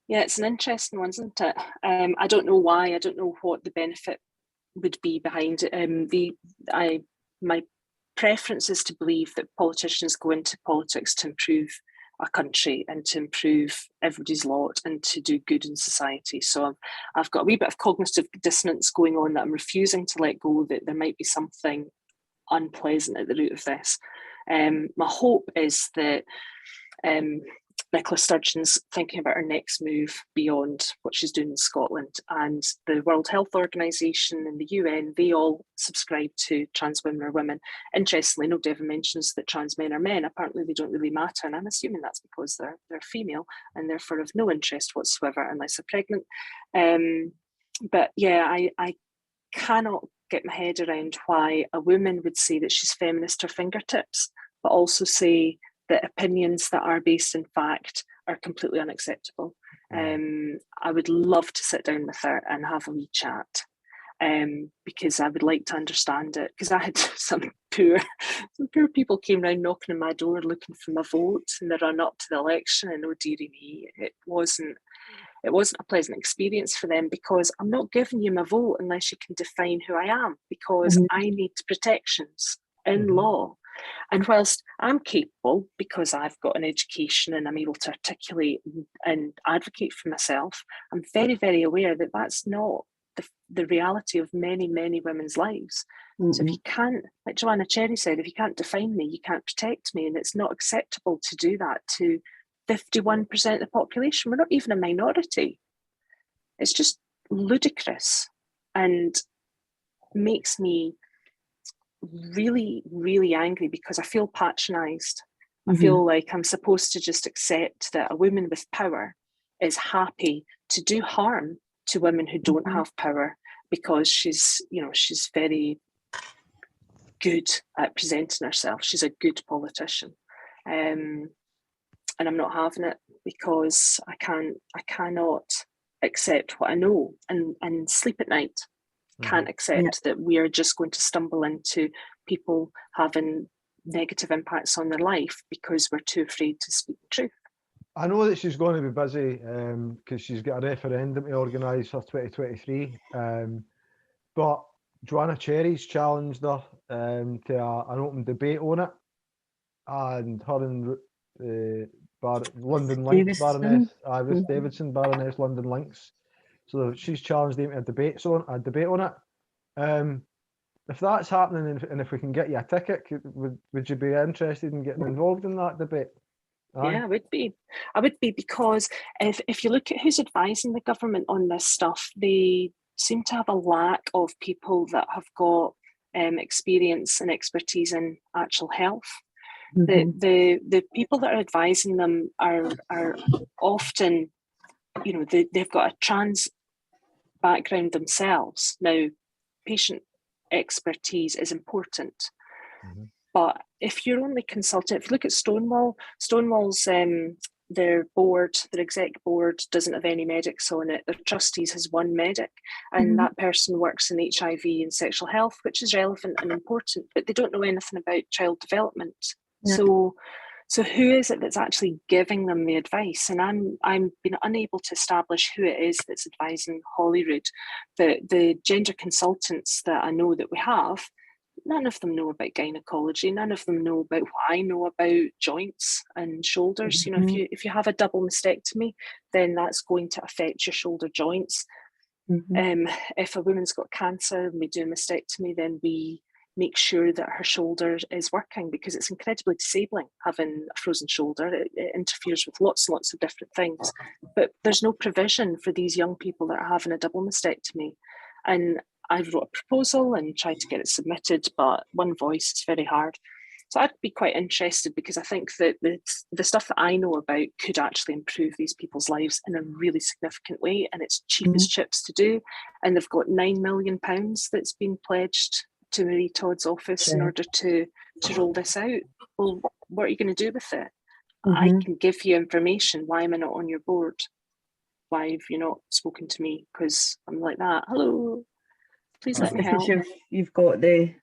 C: Yeah, it's an interesting one, isn't it? I don't know why. I don't know what the benefit would be behind it. My preference is to believe that politicians go into politics to improve a country and to improve everybody's lot and to do good in society. So I've got a wee bit of cognitive dissonance going on that I'm refusing to let go, that there might be something unpleasant at the root of this. My hope is that Nicola Sturgeon's thinking about her next move beyond what she's doing in Scotland, and the World Health Organization and the UN, they all subscribe to trans women or women. Interestingly, nobody ever mentions that trans men are men. Apparently they don't really matter, and I'm assuming that's because they're female and therefore of no interest whatsoever unless they're pregnant. But yeah, I cannot get my head around why a woman would say that she's feminist her fingertips, but also say that opinions that are based in fact are completely unacceptable. I would love to sit down with her and have a wee chat, because I would like to understand it. Because I had some poor people came round knocking on my door looking for my vote in the run up to the election, and oh dearie me, it wasn't a pleasant experience for them, because I'm not giving you my vote unless you can define who I am, because I need protections in law. And whilst I'm capable, because I've got an education and I'm able to articulate and advocate for myself, I'm very, very aware that that's not the reality of many, many women's lives. So if you can't, like Joanna Cherry said, if you can't define me, you can't protect me. And it's not acceptable to do that to 51% of the population. We're not even a minority. It's just ludicrous and makes me really, really angry because I feel patronised. I feel like I'm supposed to just accept that a woman with power is happy to do harm to women who don't have power because she's very good at presenting herself. She's a good politician. And I'm not having it because I cannot accept what I know and sleep at night. Can't accept that we are just going to stumble into people having negative impacts on their life because we're too afraid to speak the truth.
A: I know that she's going to be busy because she's got a referendum to organise for 2023. But Joanna Cherry's challenged her to an open debate on it, and her and London Links Baroness, Ruth Davidson, Baroness London Links. So she's challenged them to a debate on it. If that's happening and if we can get you a ticket, would you be interested in getting involved in that debate? Aye.
C: Yeah, I would be because if you look at who's advising the government on this stuff, they seem to have a lack of people that have got experience and expertise in actual health. The people that are advising them are often, they've got a trans background themselves. Now, patient expertise is important. But if you're only consulting, if you look at Stonewall's their exec board doesn't have any medics on it. Their trustees has one medic, and that person works in HIV and sexual health, which is relevant and important, but they don't know anything about child development. So who is it that's actually giving them the advice? And I'm been unable to establish who it is that's advising Holyrood. The gender consultants that I know that we have, none of them know about gynecology. None of them know about what I know about joints and shoulders. If you have a double mastectomy, then that's going to affect your shoulder joints. If a woman's got cancer and we do a mastectomy, then we make sure that her shoulder is working because it's incredibly disabling having a frozen shoulder. It interferes with lots and lots of different things. But there's no provision for these young people that are having a double mastectomy. And I wrote a proposal and tried to get it submitted, but one voice is very hard. So I'd be quite interested because I think that the stuff that I know about could actually improve these people's lives in a really significant way, and it's cheap as chips to do. And they've got £9 million that's been pledged to Marie Todd's office in order to roll this out. Well, what are you going to do with it? I can give you information. Why am I not on your board? Why have you not spoken to me? Because I'm like that. Hello. Please let me help.
B: You've got the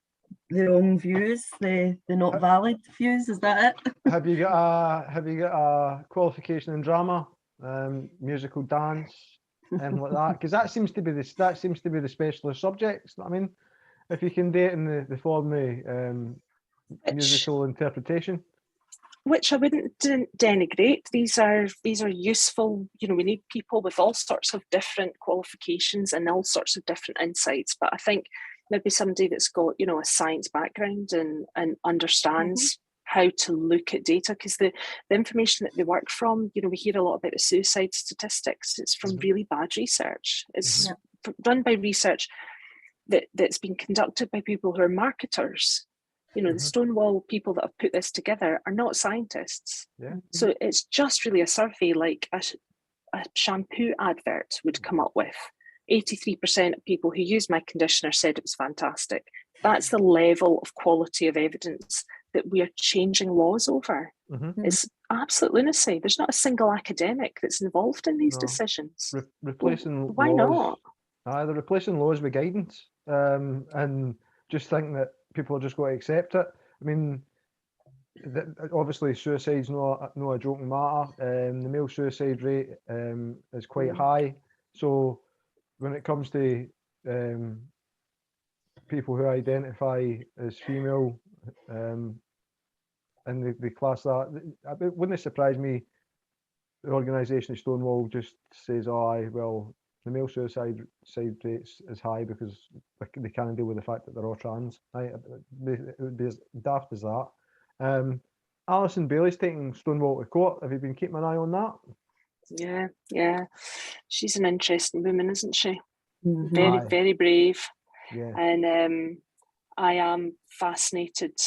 B: wrong views, the not valid views. Is that it?
A: Have you got a qualification in drama, musical dance, and like that? Because that seems to be the specialist subjects. I mean, if you can do it in the form of musical interpretation.
C: Which I wouldn't denigrate. These are useful. We need people with all sorts of different qualifications and all sorts of different insights. But I think maybe somebody that's got a science background and understands how to look at data, because the information that they work from, we hear a lot about the suicide statistics. It's from really bad research. It's done by research that's been conducted by people who are marketers. The Stonewall people that have put this together are not scientists. So it's just really a survey like a shampoo advert would come up with. 83% of people who used my conditioner said it was fantastic. That's the level of quality of evidence that we are changing laws over. It's absolute lunacy. There's not a single academic that's involved in these decisions.
A: Replacing
C: why
A: laws,
C: not?
A: They're replacing laws with guidance, and just think that people are just going to accept it. I mean, obviously suicide's not a joking matter. The male suicide rate is quite high. So when it comes to people who identify as female, and they class that. It wouldn't surprise me. The organisation Stonewall just says, "Oh, aye, well, the male suicide rates is high because they can't deal with the fact that they're all trans." Right? It would be as daft as that. Alison Bailey's taking Stonewall to court. Have you been keeping an eye on that?
C: Yeah. She's an interesting woman, isn't she?
B: Mhm.
A: Aye.
C: Very brave.
A: Yeah.
C: And I am fascinated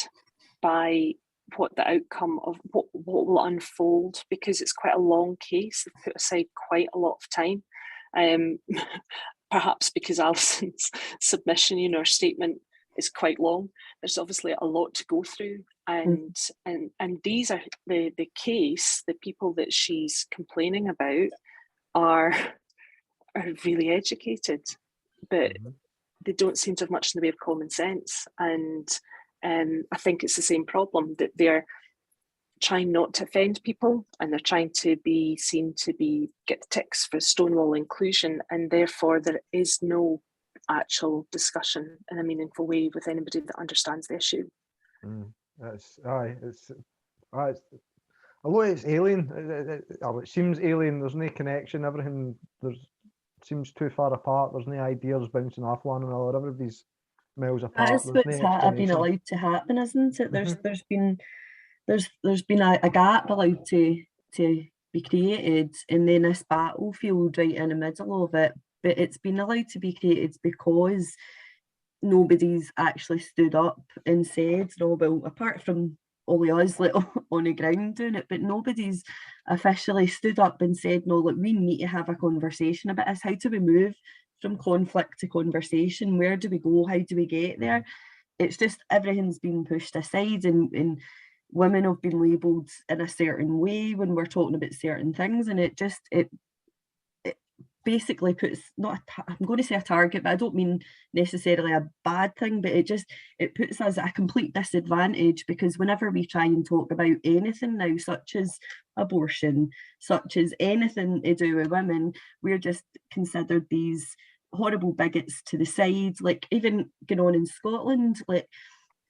C: by what the outcome of what will unfold, because it's quite a long case. They've put aside quite a lot of time. Perhaps because Alison's submission, her statement is quite long. There's obviously a lot to go through, and these are the case. The people that she's complaining about are really educated, but they don't seem to have much in the way of common sense. And I think it's the same problem, that they're trying not to offend people, and they're trying to be seen to get the ticks for Stonewall inclusion, and therefore there is no actual discussion in a meaningful way with anybody that understands the issue.
A: It's a lot. It's alien. It seems alien. There's no connection. Everything seems too far apart. There's no ideas bouncing off one another. Everybody's miles apart.
B: That's what's been allowed to happen, isn't it? There's been a gap allowed to be created, and then this battlefield right in the middle of it. But it's been allowed to be created because nobody's actually stood up and said, no, well, apart from all of us on the ground doing it, but nobody's officially stood up and said, no, look, we need to have a conversation about this. How do we move from conflict to conversation? Where do we go? How do we get there? It's just everything's been pushed aside, and women have been labelled in a certain way when we're talking about certain things, and it basically puts, I'm going to say a target, but I don't mean necessarily a bad thing, but it puts us at a complete disadvantage, because whenever we try and talk about anything now, such as abortion, such as anything to do with women, we're just considered these horrible bigots to the side. Like, even going on in Scotland, like,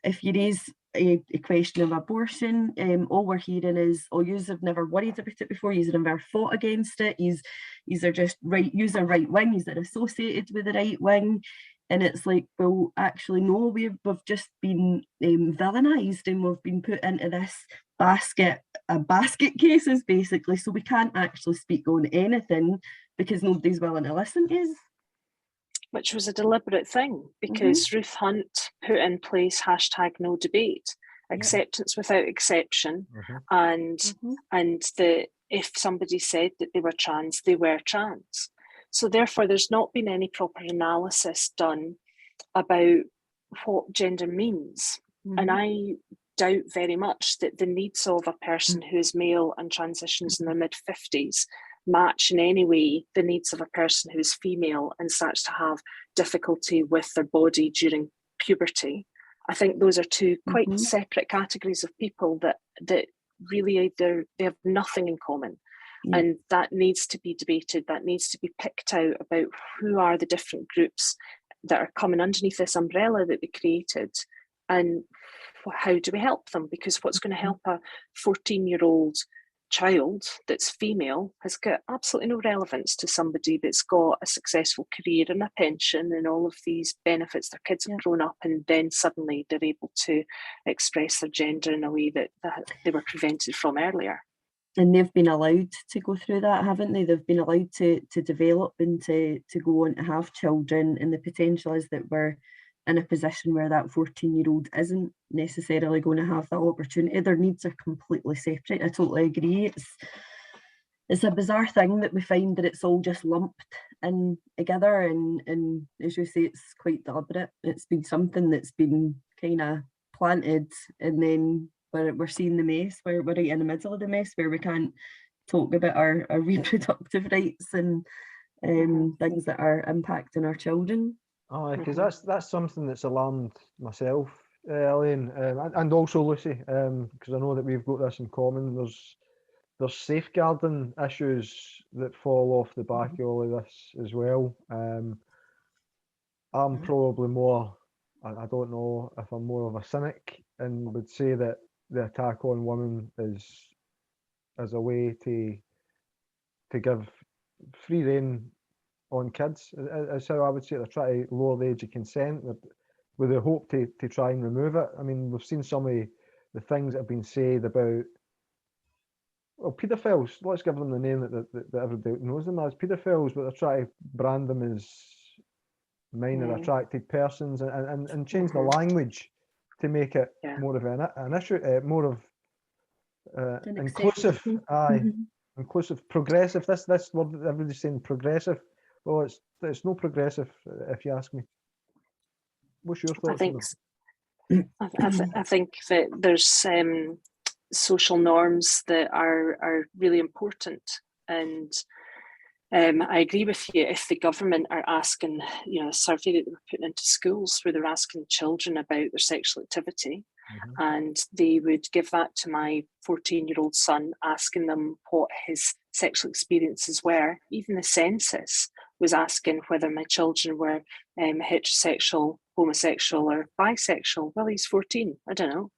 B: if you raise a question of abortion, all we're hearing is, oh, yous have never worried about it before, yous have never fought against it, yous are just right, yous are right wing, yous are associated with the right wing. And it's like, well, actually no, we've just been vilified, and we've been put into this basket cases basically, so we can't actually speak on anything because nobody's willing to listen to us.
C: Which was a deliberate thing, because Ruth Hunt put in place #no debate, acceptance without exception, and if somebody said that they were trans, they were trans. So therefore, there's not been any proper analysis done about what gender means. And I doubt very much that the needs of a person who is male and transitions in their mid-50s match in any way the needs of a person who is female and starts to have difficulty with their body during puberty. I think those are two quite separate categories of people that really they have nothing in common. And that needs to be debated, that needs to be picked out about who are the different groups that are coming underneath this umbrella that they created, and how do we help them? Because what's going to help a 14-year-old child that's female has got absolutely no relevance to somebody that's got a successful career and a pension and all of these benefits. Their kids have grown up, and then suddenly they're able to express their gender in a way that they were prevented from earlier.
B: And they've been allowed to go through that, haven't they? They've been allowed to develop and to go on to have children, and the potential is that we're in a position where that 14-year-old isn't necessarily going to have that opportunity. Their needs are completely separate. I totally agree. It's a bizarre thing that we find that it's all just lumped in together, and as you say, it's quite deliberate. It's been something that's been kind of planted, and then we're seeing the mess. We're right in the middle of the mess where we can't talk about our reproductive rights and things that are impacting our children.
A: Oh, because that's something that's alarmed myself, Elaine, and also Lucy, because I know that we've got this in common. There's safeguarding issues that fall off the back of all of this as well. I'm probably more, I don't know if I'm more of a cynic, and would say that the attack on women as a way to give free rein on kids. Is how I would say it. They're trying to lower the age of consent with the hope to try and remove it. I mean, we've seen some of the things that have been said about, well, paedophiles. Let's give them the name that everybody knows them as, paedophiles, but they're trying to brand them as minor attracted persons and change the language to make it more of an issue, more of inclusive. Inclusive, progressive. This word everybody's saying progressive. Well, it's no progressive, if you ask me. What's your thoughts?
C: I think that there's social norms that are really important, and I agree with you. If the government are asking, a survey that they were putting into schools where they're asking children about their sexual activity, and they would give that to my 14-year-old son, asking them what his sexual experiences were. Even the census was asking whether my children were heterosexual, homosexual, or bisexual. Well, he's 14. I don't know.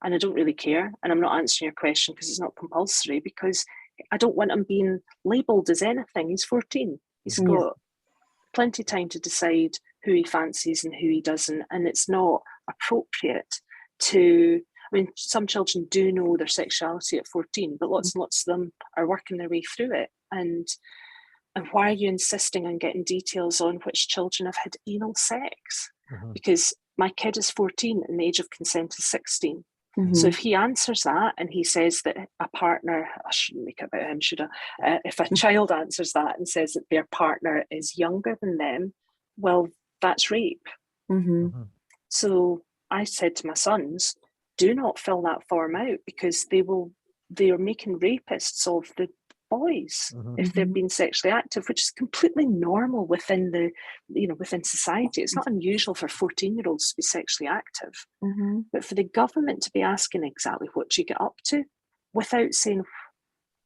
C: And I don't really care. And I'm not answering your question because it's not compulsory, because I don't want him being labelled as anything. He's 14. He's got plenty of time to decide who he fancies and who he doesn't. And it's not appropriate to, some children do know their sexuality at 14, but lots and lots of them are working their way through it. And why are you insisting on getting details on which children have had anal sex? Because my kid is 14 and the age of consent is 16. So if he answers that and he says that a partner, I shouldn't make it about him, should I? If a child answers that and says that their partner is younger than them, well, that's rape. So I said to my sons, do not fill that form out, because they are making rapists of the boys if they're being sexually active, which is completely normal within within society. It's not unusual for 14-year-olds to be sexually active, but for the government to be asking exactly what you get up to without saying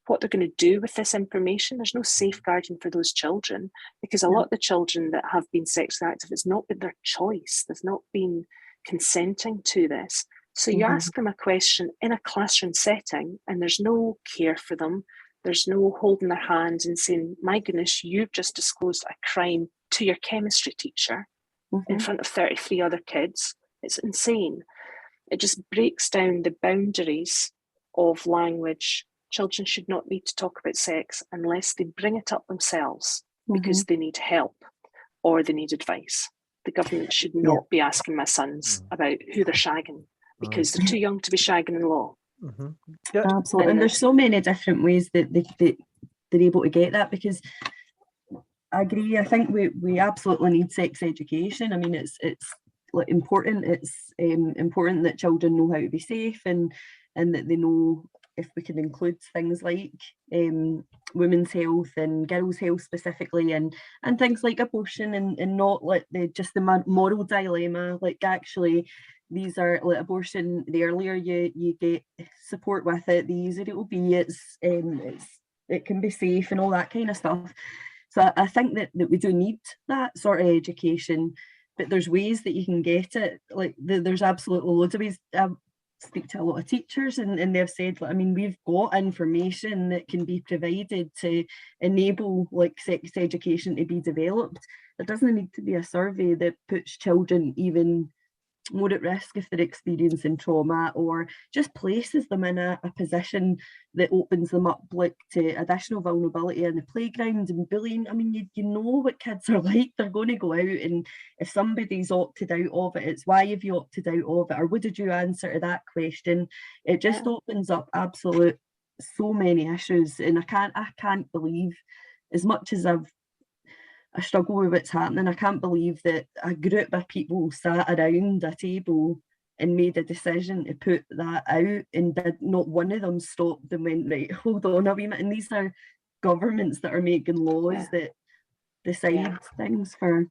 C: what they're going to do with this information, there's no safeguarding for those children, because a lot of the children that have been sexually active, it's not been their choice. There's not been consenting to this. So you ask them a question in a classroom setting and there's no care for them. There's no holding their hands and saying, my goodness, you've just disclosed a crime to your chemistry teacher in front of 33 other kids. It's insane. It just breaks down the boundaries of language. Children should not need to talk about sex unless they bring it up themselves because they need help or they need advice. The government should not be asking my sons about who they're shagging, because they're too young to be shagging in law.
B: Absolutely. And there's so many different ways that they're able to get that, because I agree. I think we absolutely need sex education. I mean, it's like important. It's important that children know how to be safe and that they know, if we can include things like women's health and girls' health specifically, and things like abortion, and not like just the moral dilemma. Like, actually, these are like abortion. The earlier you get support with it, the easier it will be. It can be safe and all that kind of stuff. So I think that we do need that sort of education, but there's ways that you can get it. Like there's absolutely loads of ways. I speak to a lot of teachers and they've said, I mean, we've got information that can be provided to enable like sex education to be developed. There doesn't need to be a survey that puts children even more at risk if they're experiencing trauma, or just places them in a position that opens them up like to additional vulnerability in the playground and bullying. I mean, you know what kids are like. They're going to go out, and if somebody's opted out of it, it's why have you opted out of it, or what did you answer to that question? It just opens up absolute so many issues. And I can't believe, as much as I struggle with what's happening, I can't believe that a group of people sat around a table and made a decision to put that out, and did not one of them stopped and went, right, hold on a wee minute. And these are governments that are making laws that decide things for.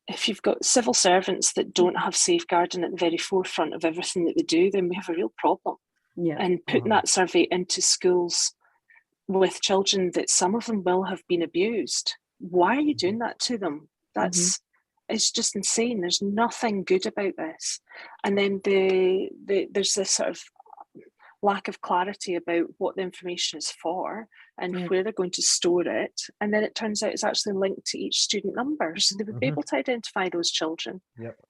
C: If you've got civil servants that don't have safeguarding at the very forefront of everything that they do, then we have a real problem. And putting that survey into schools with children that some of them will have been abused. Why are you doing that to them? That's is just insane. There's nothing good about this. And then there's this sort of lack of clarity about what the information is for and where they're going to store it. And then it turns out it's actually linked to each student number. So they would be able to identify those children.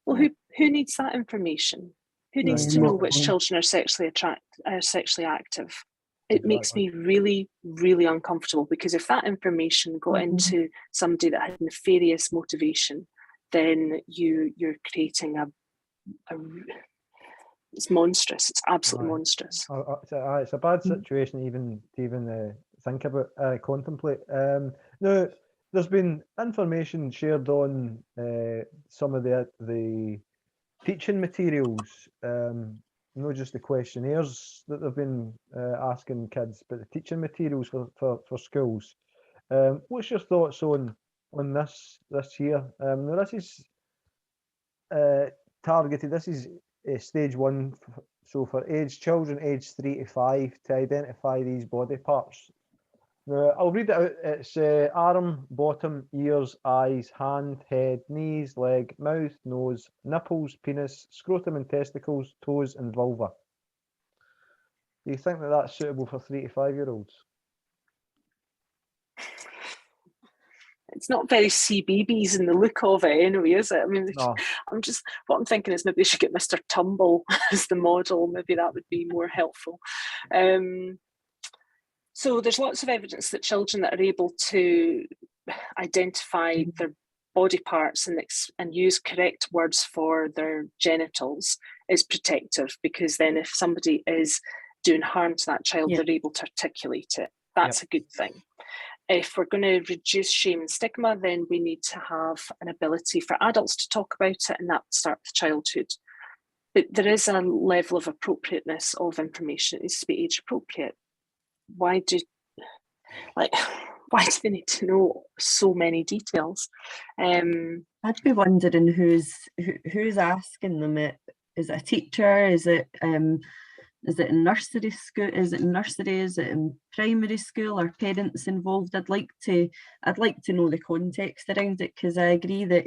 C: Well, who needs that information? Who needs to know which children are sexually active? It makes me really, really uncomfortable, because if that information got into somebody that had nefarious motivation, then you're creating it's monstrous. It's absolutely monstrous.
A: It's a bad situation to even think about, contemplate. Now, there's been information shared on some of the teaching materials, not just the questionnaires that they've been asking kids, but the teaching materials for schools. What's your thoughts on this here? Now, this is targeted. This is stage 1, so for children aged 3 to 5, to identify these body parts. Now, I'll read it out. It's arm, bottom, ears, eyes, hand, head, knees, leg, mouth, nose, nipples, penis, scrotum and testicles, toes and vulva. Do you think that that's suitable for 3 to 5-year-olds?
C: It's not very CBeebies in the look of it anyway, is it? I mean,
A: No.
C: what I'm thinking is maybe they should get Mr. Tumble as the model. Maybe that would be more helpful. So there's lots of evidence that children that are able to identify their body parts and use correct words for their genitals is protective, because then if somebody is doing harm to that child, they're able to articulate it. That's a good thing. If we're going to reduce shame and stigma, then we need to have an ability for adults to talk about it, and that starts with childhood. But there is a level of appropriateness of information. It needs to be age appropriate. Why do they need to know so many details?
B: I'd be wondering who's asking them. Is it a teacher? Is it in nursery school? Is it in nursery? Is it in primary school? Are parents involved? I'd like to know the context around it, because I agree that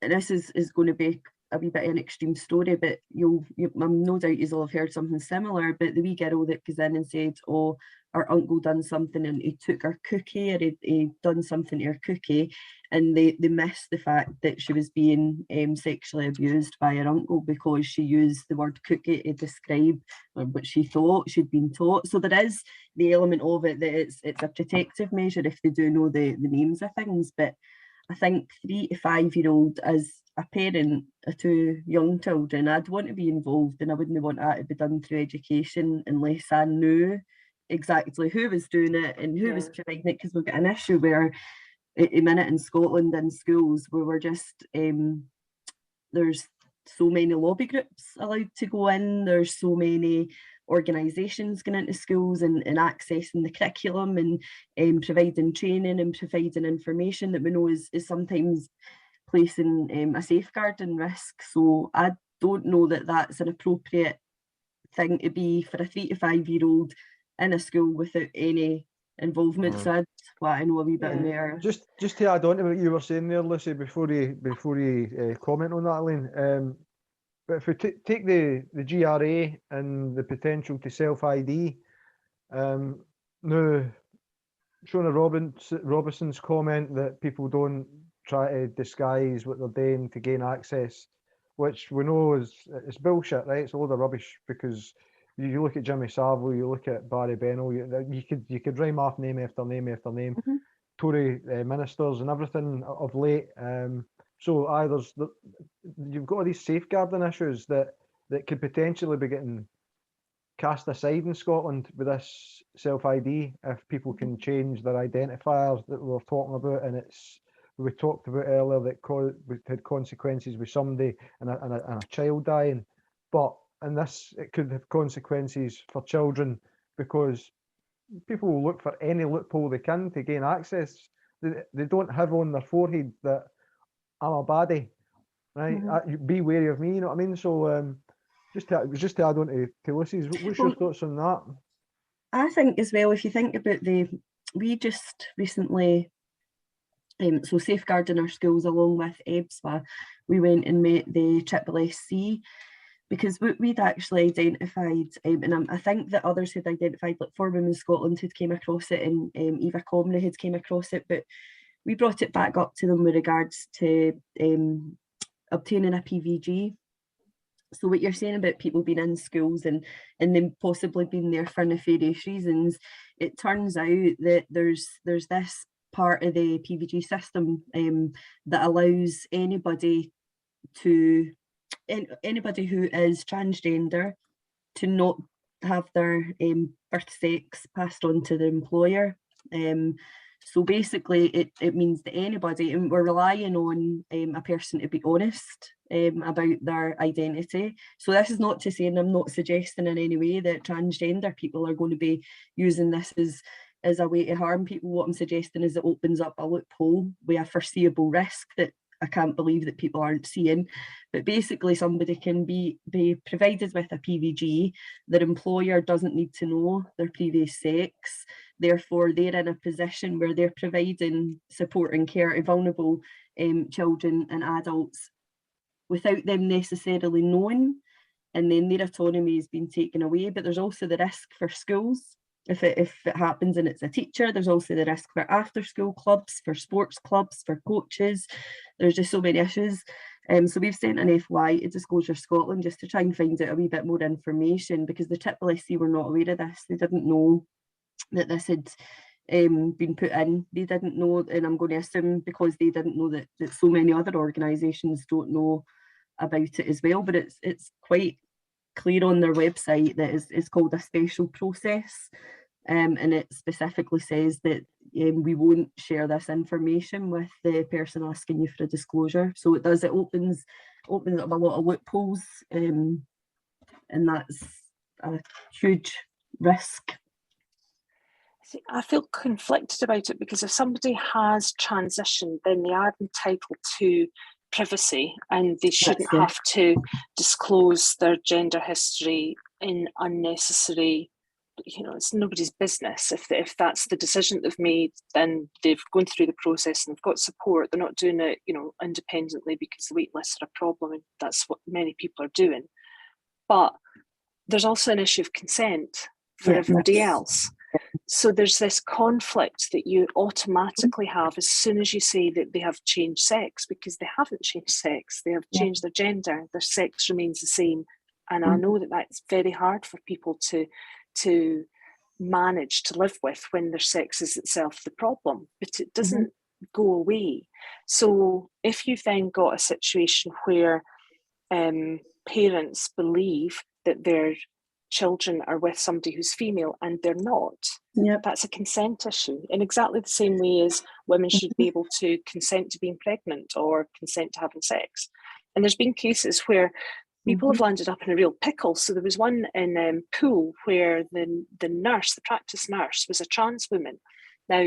B: this is going to be a wee bit of an extreme story, but I'm no doubt you'll have heard something similar. But the wee girl that goes in and said, "Oh, our uncle done something and he took her cookie, or he done something to her cookie," and they missed the fact that she was being sexually abused by her uncle because she used the word cookie to describe what she thought she'd been taught. So there is the element of it that it's a protective measure if they do know the names of things. But I think 3 to 5-year-old, as a parent of 2 young children, I'd want to be involved, and I wouldn't want that to be done through education unless I knew exactly who was doing it and who was providing it, because we've got an issue where at the minute in Scotland in schools where we're just there's so many lobby groups allowed to go in, there's so many organisations going into schools and accessing the curriculum and providing training and providing information that we know is sometimes placing a safeguarding risk. So I don't know that that's an appropriate thing to be for a 3 to 5-year-old in a school without any involvement. So I'd want to know a wee bit more.
A: Just to add on to what you were saying there, Lucy, before you comment on that, Elaine. But if we take the GRA and the potential to self-ID, now Shona Robinson's comment that people don't try to disguise what they're doing to gain access, which we know it's bullshit, right? It's a load of rubbish, because you look at Jimmy Savile, you look at Barry Bennell, you could rhyme off name after name after name, Tory ministers and everything of late. So you've got all these safeguarding issues that could potentially be getting cast aside in Scotland with this self-ID if people can change their identifiers that we were talking about. And we talked about earlier that had consequences with somebody and a child dying, but in this it could have consequences for children, because people will look for any loophole they can to gain access. They don't have on their forehead that I'm a baddie, right? Be wary of me, you know what I mean? So just to add on to Lucy's, what's your thoughts on that?
B: I think as well, if you think about we just recently So Safeguarding Our Schools, along with EBSWA, we went and met the SSSC, because we'd actually identified, and I think that others had identified, like For Women Scotland had came across it, and Eva Comrie had came across it, but we brought it back up to them with regards to obtaining a PVG. So what you're saying about people being in schools and then possibly being there for nefarious reasons, it turns out that there's this part of the PVG system that allows anybody who is transgender to not have their birth sex passed on to the employer. So basically it means that anybody, and we're relying on a person to be honest about their identity. So this is not to say, and I'm not suggesting in any way, that transgender people are going to be using this as a way to harm people. What I'm suggesting is it opens up a loophole with a foreseeable risk that I can't believe that people aren't seeing. But basically somebody can be provided with a PVG, their employer doesn't need to know their previous sex, therefore they're in a position where they're providing support and care to vulnerable children and adults without them necessarily knowing, and then their autonomy has been taken away. But there's also the risk for schools. If it happens and it's a teacher, there's also the risk for after school clubs, for sports clubs, for coaches. There's just so many issues. So we've sent an FY to Disclosure Scotland just to try and find out a wee bit more information, because the SSSC were not aware of this. They didn't know that this had been put in. They didn't know, and I'm going to assume because they didn't know that so many other organisations don't know about it as well. But it's quite clear on their website that it's called a special process, and it specifically says that we won't share this information with the person asking you for a disclosure. So it opens up a lot of loopholes, and that's a huge risk.
C: See, I feel conflicted about it, because if somebody has transitioned, then they are entitled to privacy, and they shouldn't have to disclose their gender history in unnecessary, it's nobody's business. If that's the decision they've made, then they've gone through the process and they've got support. They're not doing it, independently because the wait lists are a problem, and that's what many people are doing. But there's also an issue of consent for everybody else. So there's this conflict that you automatically have as soon as you say that they have changed sex, because they haven't changed sex. They have changed their gender. Their sex remains the same. And I know that that's very hard for people to manage to live with when their sex is itself the problem, but it doesn't go away. So if you've then got a situation where parents believe that their children are with somebody who's female and they're not, that's a consent issue, in exactly the same way as women should be able to consent to being pregnant or consent to having sex. And there's been cases where people have landed up in a real pickle. So there was one in Poole where the nurse, the practice nurse, was a trans woman. Now,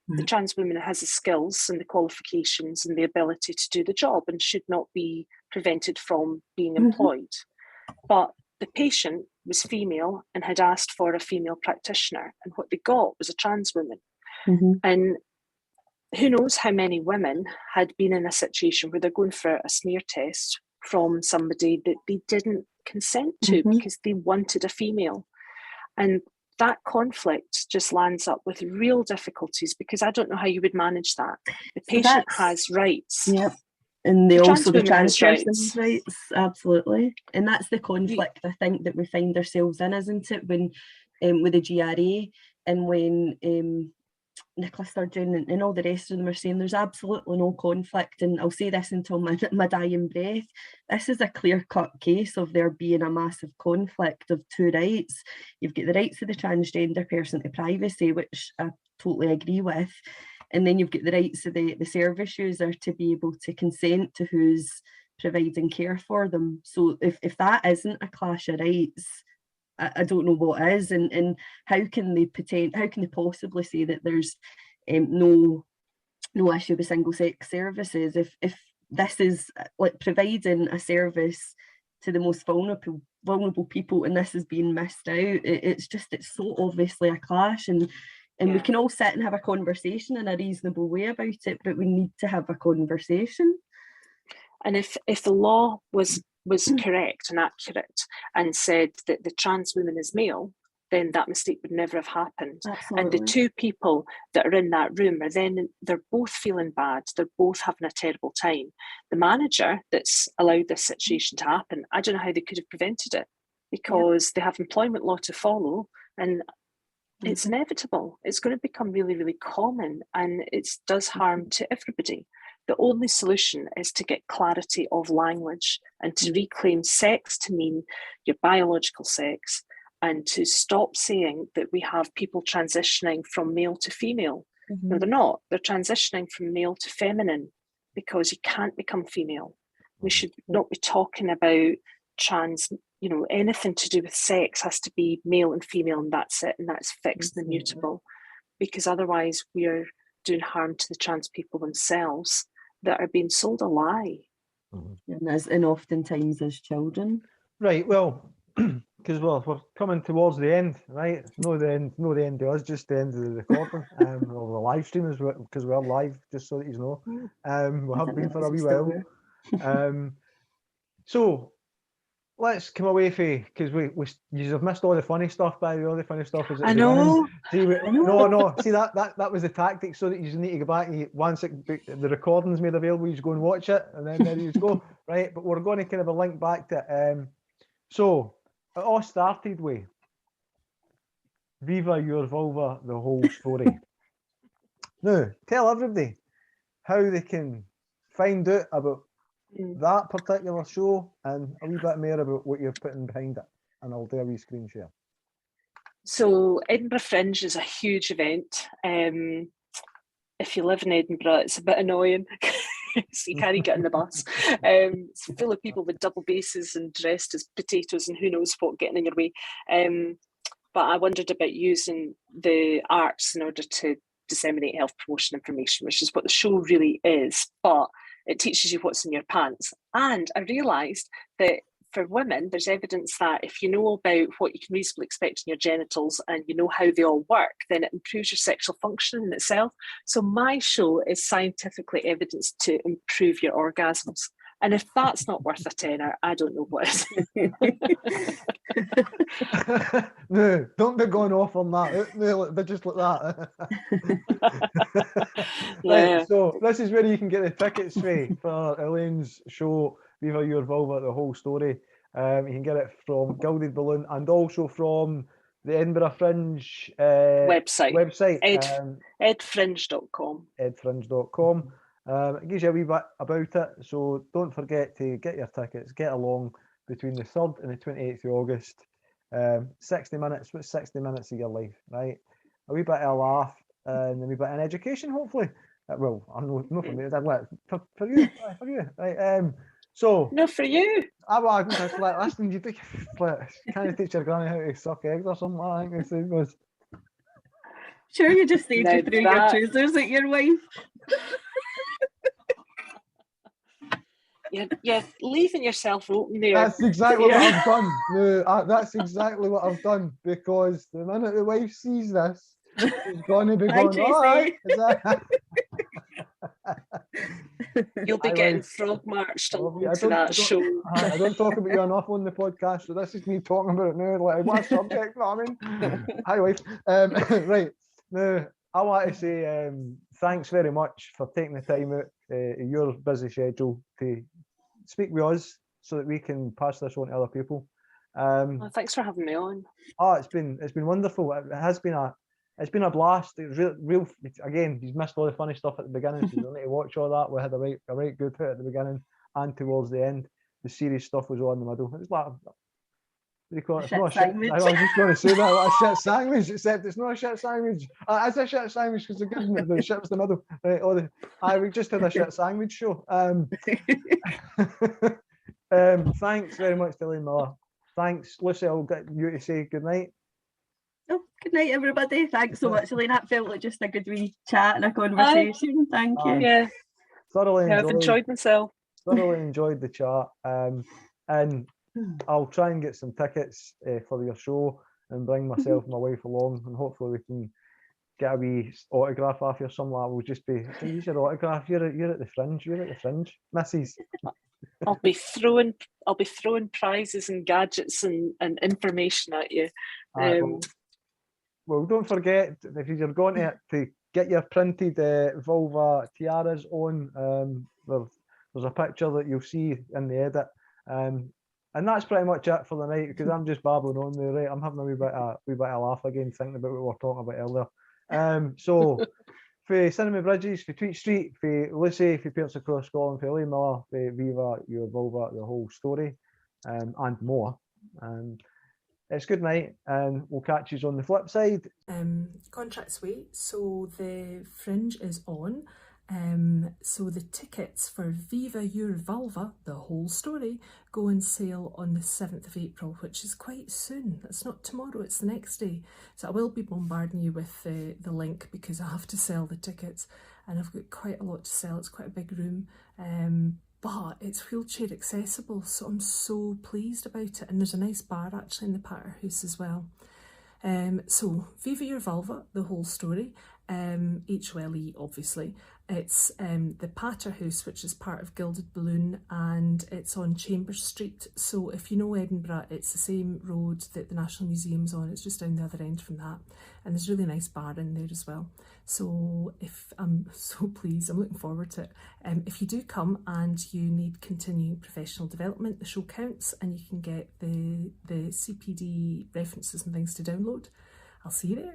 C: the trans woman has the skills and the qualifications and the ability to do the job and should not be prevented from being employed. But the patient was female and had asked for a female practitioner, and what they got was a trans woman. And who knows how many women had been in a situation where they're going for a smear test from somebody that they didn't consent to because they wanted a female. And that conflict just lands up with real difficulties, because I don't know how you would manage that. The patient has rights.
B: And the trans person's rights, absolutely. And that's the conflict I think that we find ourselves in, isn't it? When with the GRA, and when Nicola Sturgeon and all the rest of them are saying there's absolutely no conflict, and I'll say this until my dying breath, this is a clear-cut case of there being a massive conflict of two rights. You've got the rights of the transgender person to privacy, which I totally agree with, and then you've got the rights of the service user to be able to consent to who's providing care for them. So if that isn't a clash of rights, I don't know what is, and how can they possibly say that there's no issue with single sex services if this is like providing a service to the most vulnerable people, and this is being missed out. It's so obviously a clash, and And we
C: Yeah.
B: can all sit and have a conversation in a reasonable way about it, but we need to have a conversation.
C: And if the law was correct and accurate and said that the trans woman is male, then that mistake would never have happened.
B: Absolutely.
C: And the two people that are in that room they're both feeling bad. They're both having a terrible time. The manager that's allowed this situation to happen, I don't know how they could have prevented it, because they have employment law to follow, and it's inevitable. It's going to become really, really common, and it does harm to everybody. The only solution is to get clarity of language and to reclaim sex to mean your biological sex, and to stop saying that we have people transitioning from male to female. No, they're not. They're transitioning from male to feminine, because you can't become female. We should not be talking about trans, anything to do with sex has to be male and female, and that's it, and that's fixed and immutable, because otherwise we are doing harm to the trans people themselves that are being sold a lie.
B: And oftentimes as children.
A: Right, well, because we're coming towards the end, right? It's not the end of us, just the end of the recording, or the live stream, because we're live, just so that you know. We have been for a wee while. So let's come away from, because you have missed all the funny stuff, by the way. All the funny stuff is at the beginning. See, that was the tactic, so that you need to go back and once the recording's made available, you just go and watch it, and then there you go, right? But we're going to kind of a link back to it. So it all started with Viva Your Vulva, the whole story. Now, tell everybody how they can find out about that particular show and a wee bit more about what you're putting behind it. And I'll do a wee screen share.
C: So Edinburgh Fringe is a huge event. If you live in Edinburgh, it's a bit annoying. So you can't get on the bus. It's full of people with double bases and dressed as potatoes and who knows what getting in your way. But I wondered about using the arts in order to disseminate health promotion information, which is what the show really is. But it teaches you what's in your pants. And I realised that for women, there's evidence that if you know about what you can reasonably expect in your genitals and you know how they all work, then it improves your sexual function in itself. So my show is scientifically evidenced to improve your orgasms. And if that's not worth a tenner, I don't know what is.
A: No, don't be going off on that. No, they're just like that. Right, so this is where you can get the tickets for Elaine's show, Viva Your Vulva, the whole story. You can get it from Gilded Balloon and also from the Edinburgh Fringe website.
C: Edfringe.com.
A: Edfringe.com. It gives you a wee bit about it, so don't forget to get your tickets, get along between the 3rd and the 28th of August. 60 minutes, what's 60 minutes of your life, right? A wee bit of a laugh and a wee bit of education, hopefully. Well, I know, not for me, for you, right? So
C: no, for you.
A: I'm just like, listen, you think, kind of teach your granny how to suck eggs or something. I think it was.
B: Sure, you just need to throw your trousers at your wife.
C: You're leaving yourself open there.
A: That's exactly what I've done. No, that's exactly what I've done, because the minute the wife sees this, she's going to be going, all right.
C: You'll be getting frog marched onto that show.
A: I don't talk about you enough on the podcast, so this is me talking about it now. Like, what subject? I mean, hi wife. Right now, I want to say thanks very much for taking the time out of your busy schedule to speak with us, so that we can pass this on to other people.
C: Well, thanks for having me on.
A: Oh, it's been wonderful. It has been a blast. It was real. Again, you've missed all the funny stuff at the beginning, so you don't need to watch all that. We had a right good hit at the beginning and towards the end. The serious stuff was all in the middle. It was like, what do you call it? It's not a shit. I was just going to say that, like a shit sandwich, except it's not a shit sandwich. It's a shit sandwich because the shit was the middle. Right, we just had a shit sandwich show. Thanks very much to Elaine Miller. Thanks, Lucy. I'll get you to say good night.
B: Oh, good night, everybody. Thanks so much, Elaine. That felt like just a good wee chat and a conversation. Thank you.
C: Yeah,
A: thoroughly
C: I've enjoyed myself.
A: Thoroughly enjoyed the chat. And I'll try and get some tickets for your show and bring myself and my wife along, and hopefully we can get a wee autograph off you or something like that. We'll just be, hey, use your autograph. You're at the fringe. You're at the fringe, missus.
C: I'll be throwing prizes and gadgets and information at you.
A: Well, don't forget, if you're going to get your printed vulva tiaras on, there's a picture that you'll see in the edit. And that's pretty much it for the night, because I'm just babbling on there, right? I'm having a wee bit of laugh again, thinking about what we were talking about earlier. So, for Cinema Bridges, for Tweet Street, for Lucy, for Parents Across Scotland, for Elaine Miller, for Viva, Your Vulva, The Whole Story, and more. It's good night, and we'll catch you on the flip side.
D: Contracts wait, so the fringe is on. So the tickets for Viva Your Vulva, The Whole Story, go on sale on the 7th of April, which is quite soon. It's not tomorrow, it's the next day. So I will be bombarding you with the link, because I have to sell the tickets, and I've got quite a lot to sell. It's quite a big room, but it's wheelchair accessible, so I'm so pleased about it. And there's a nice bar actually in the Patter House as well. So Viva Your Vulva, The Whole Story, HOLE obviously. It's the Patter House, which is part of Gilded Balloon, and it's on Chambers Street. So if you know Edinburgh, it's the same road that the National Museum's on. It's just down the other end from that, and there's a really nice bar in there as well. So I'm so pleased, I'm looking forward to it. If you do come and you need continuing professional development, the show counts, and you can get the CPD references and things to download. I'll see you there.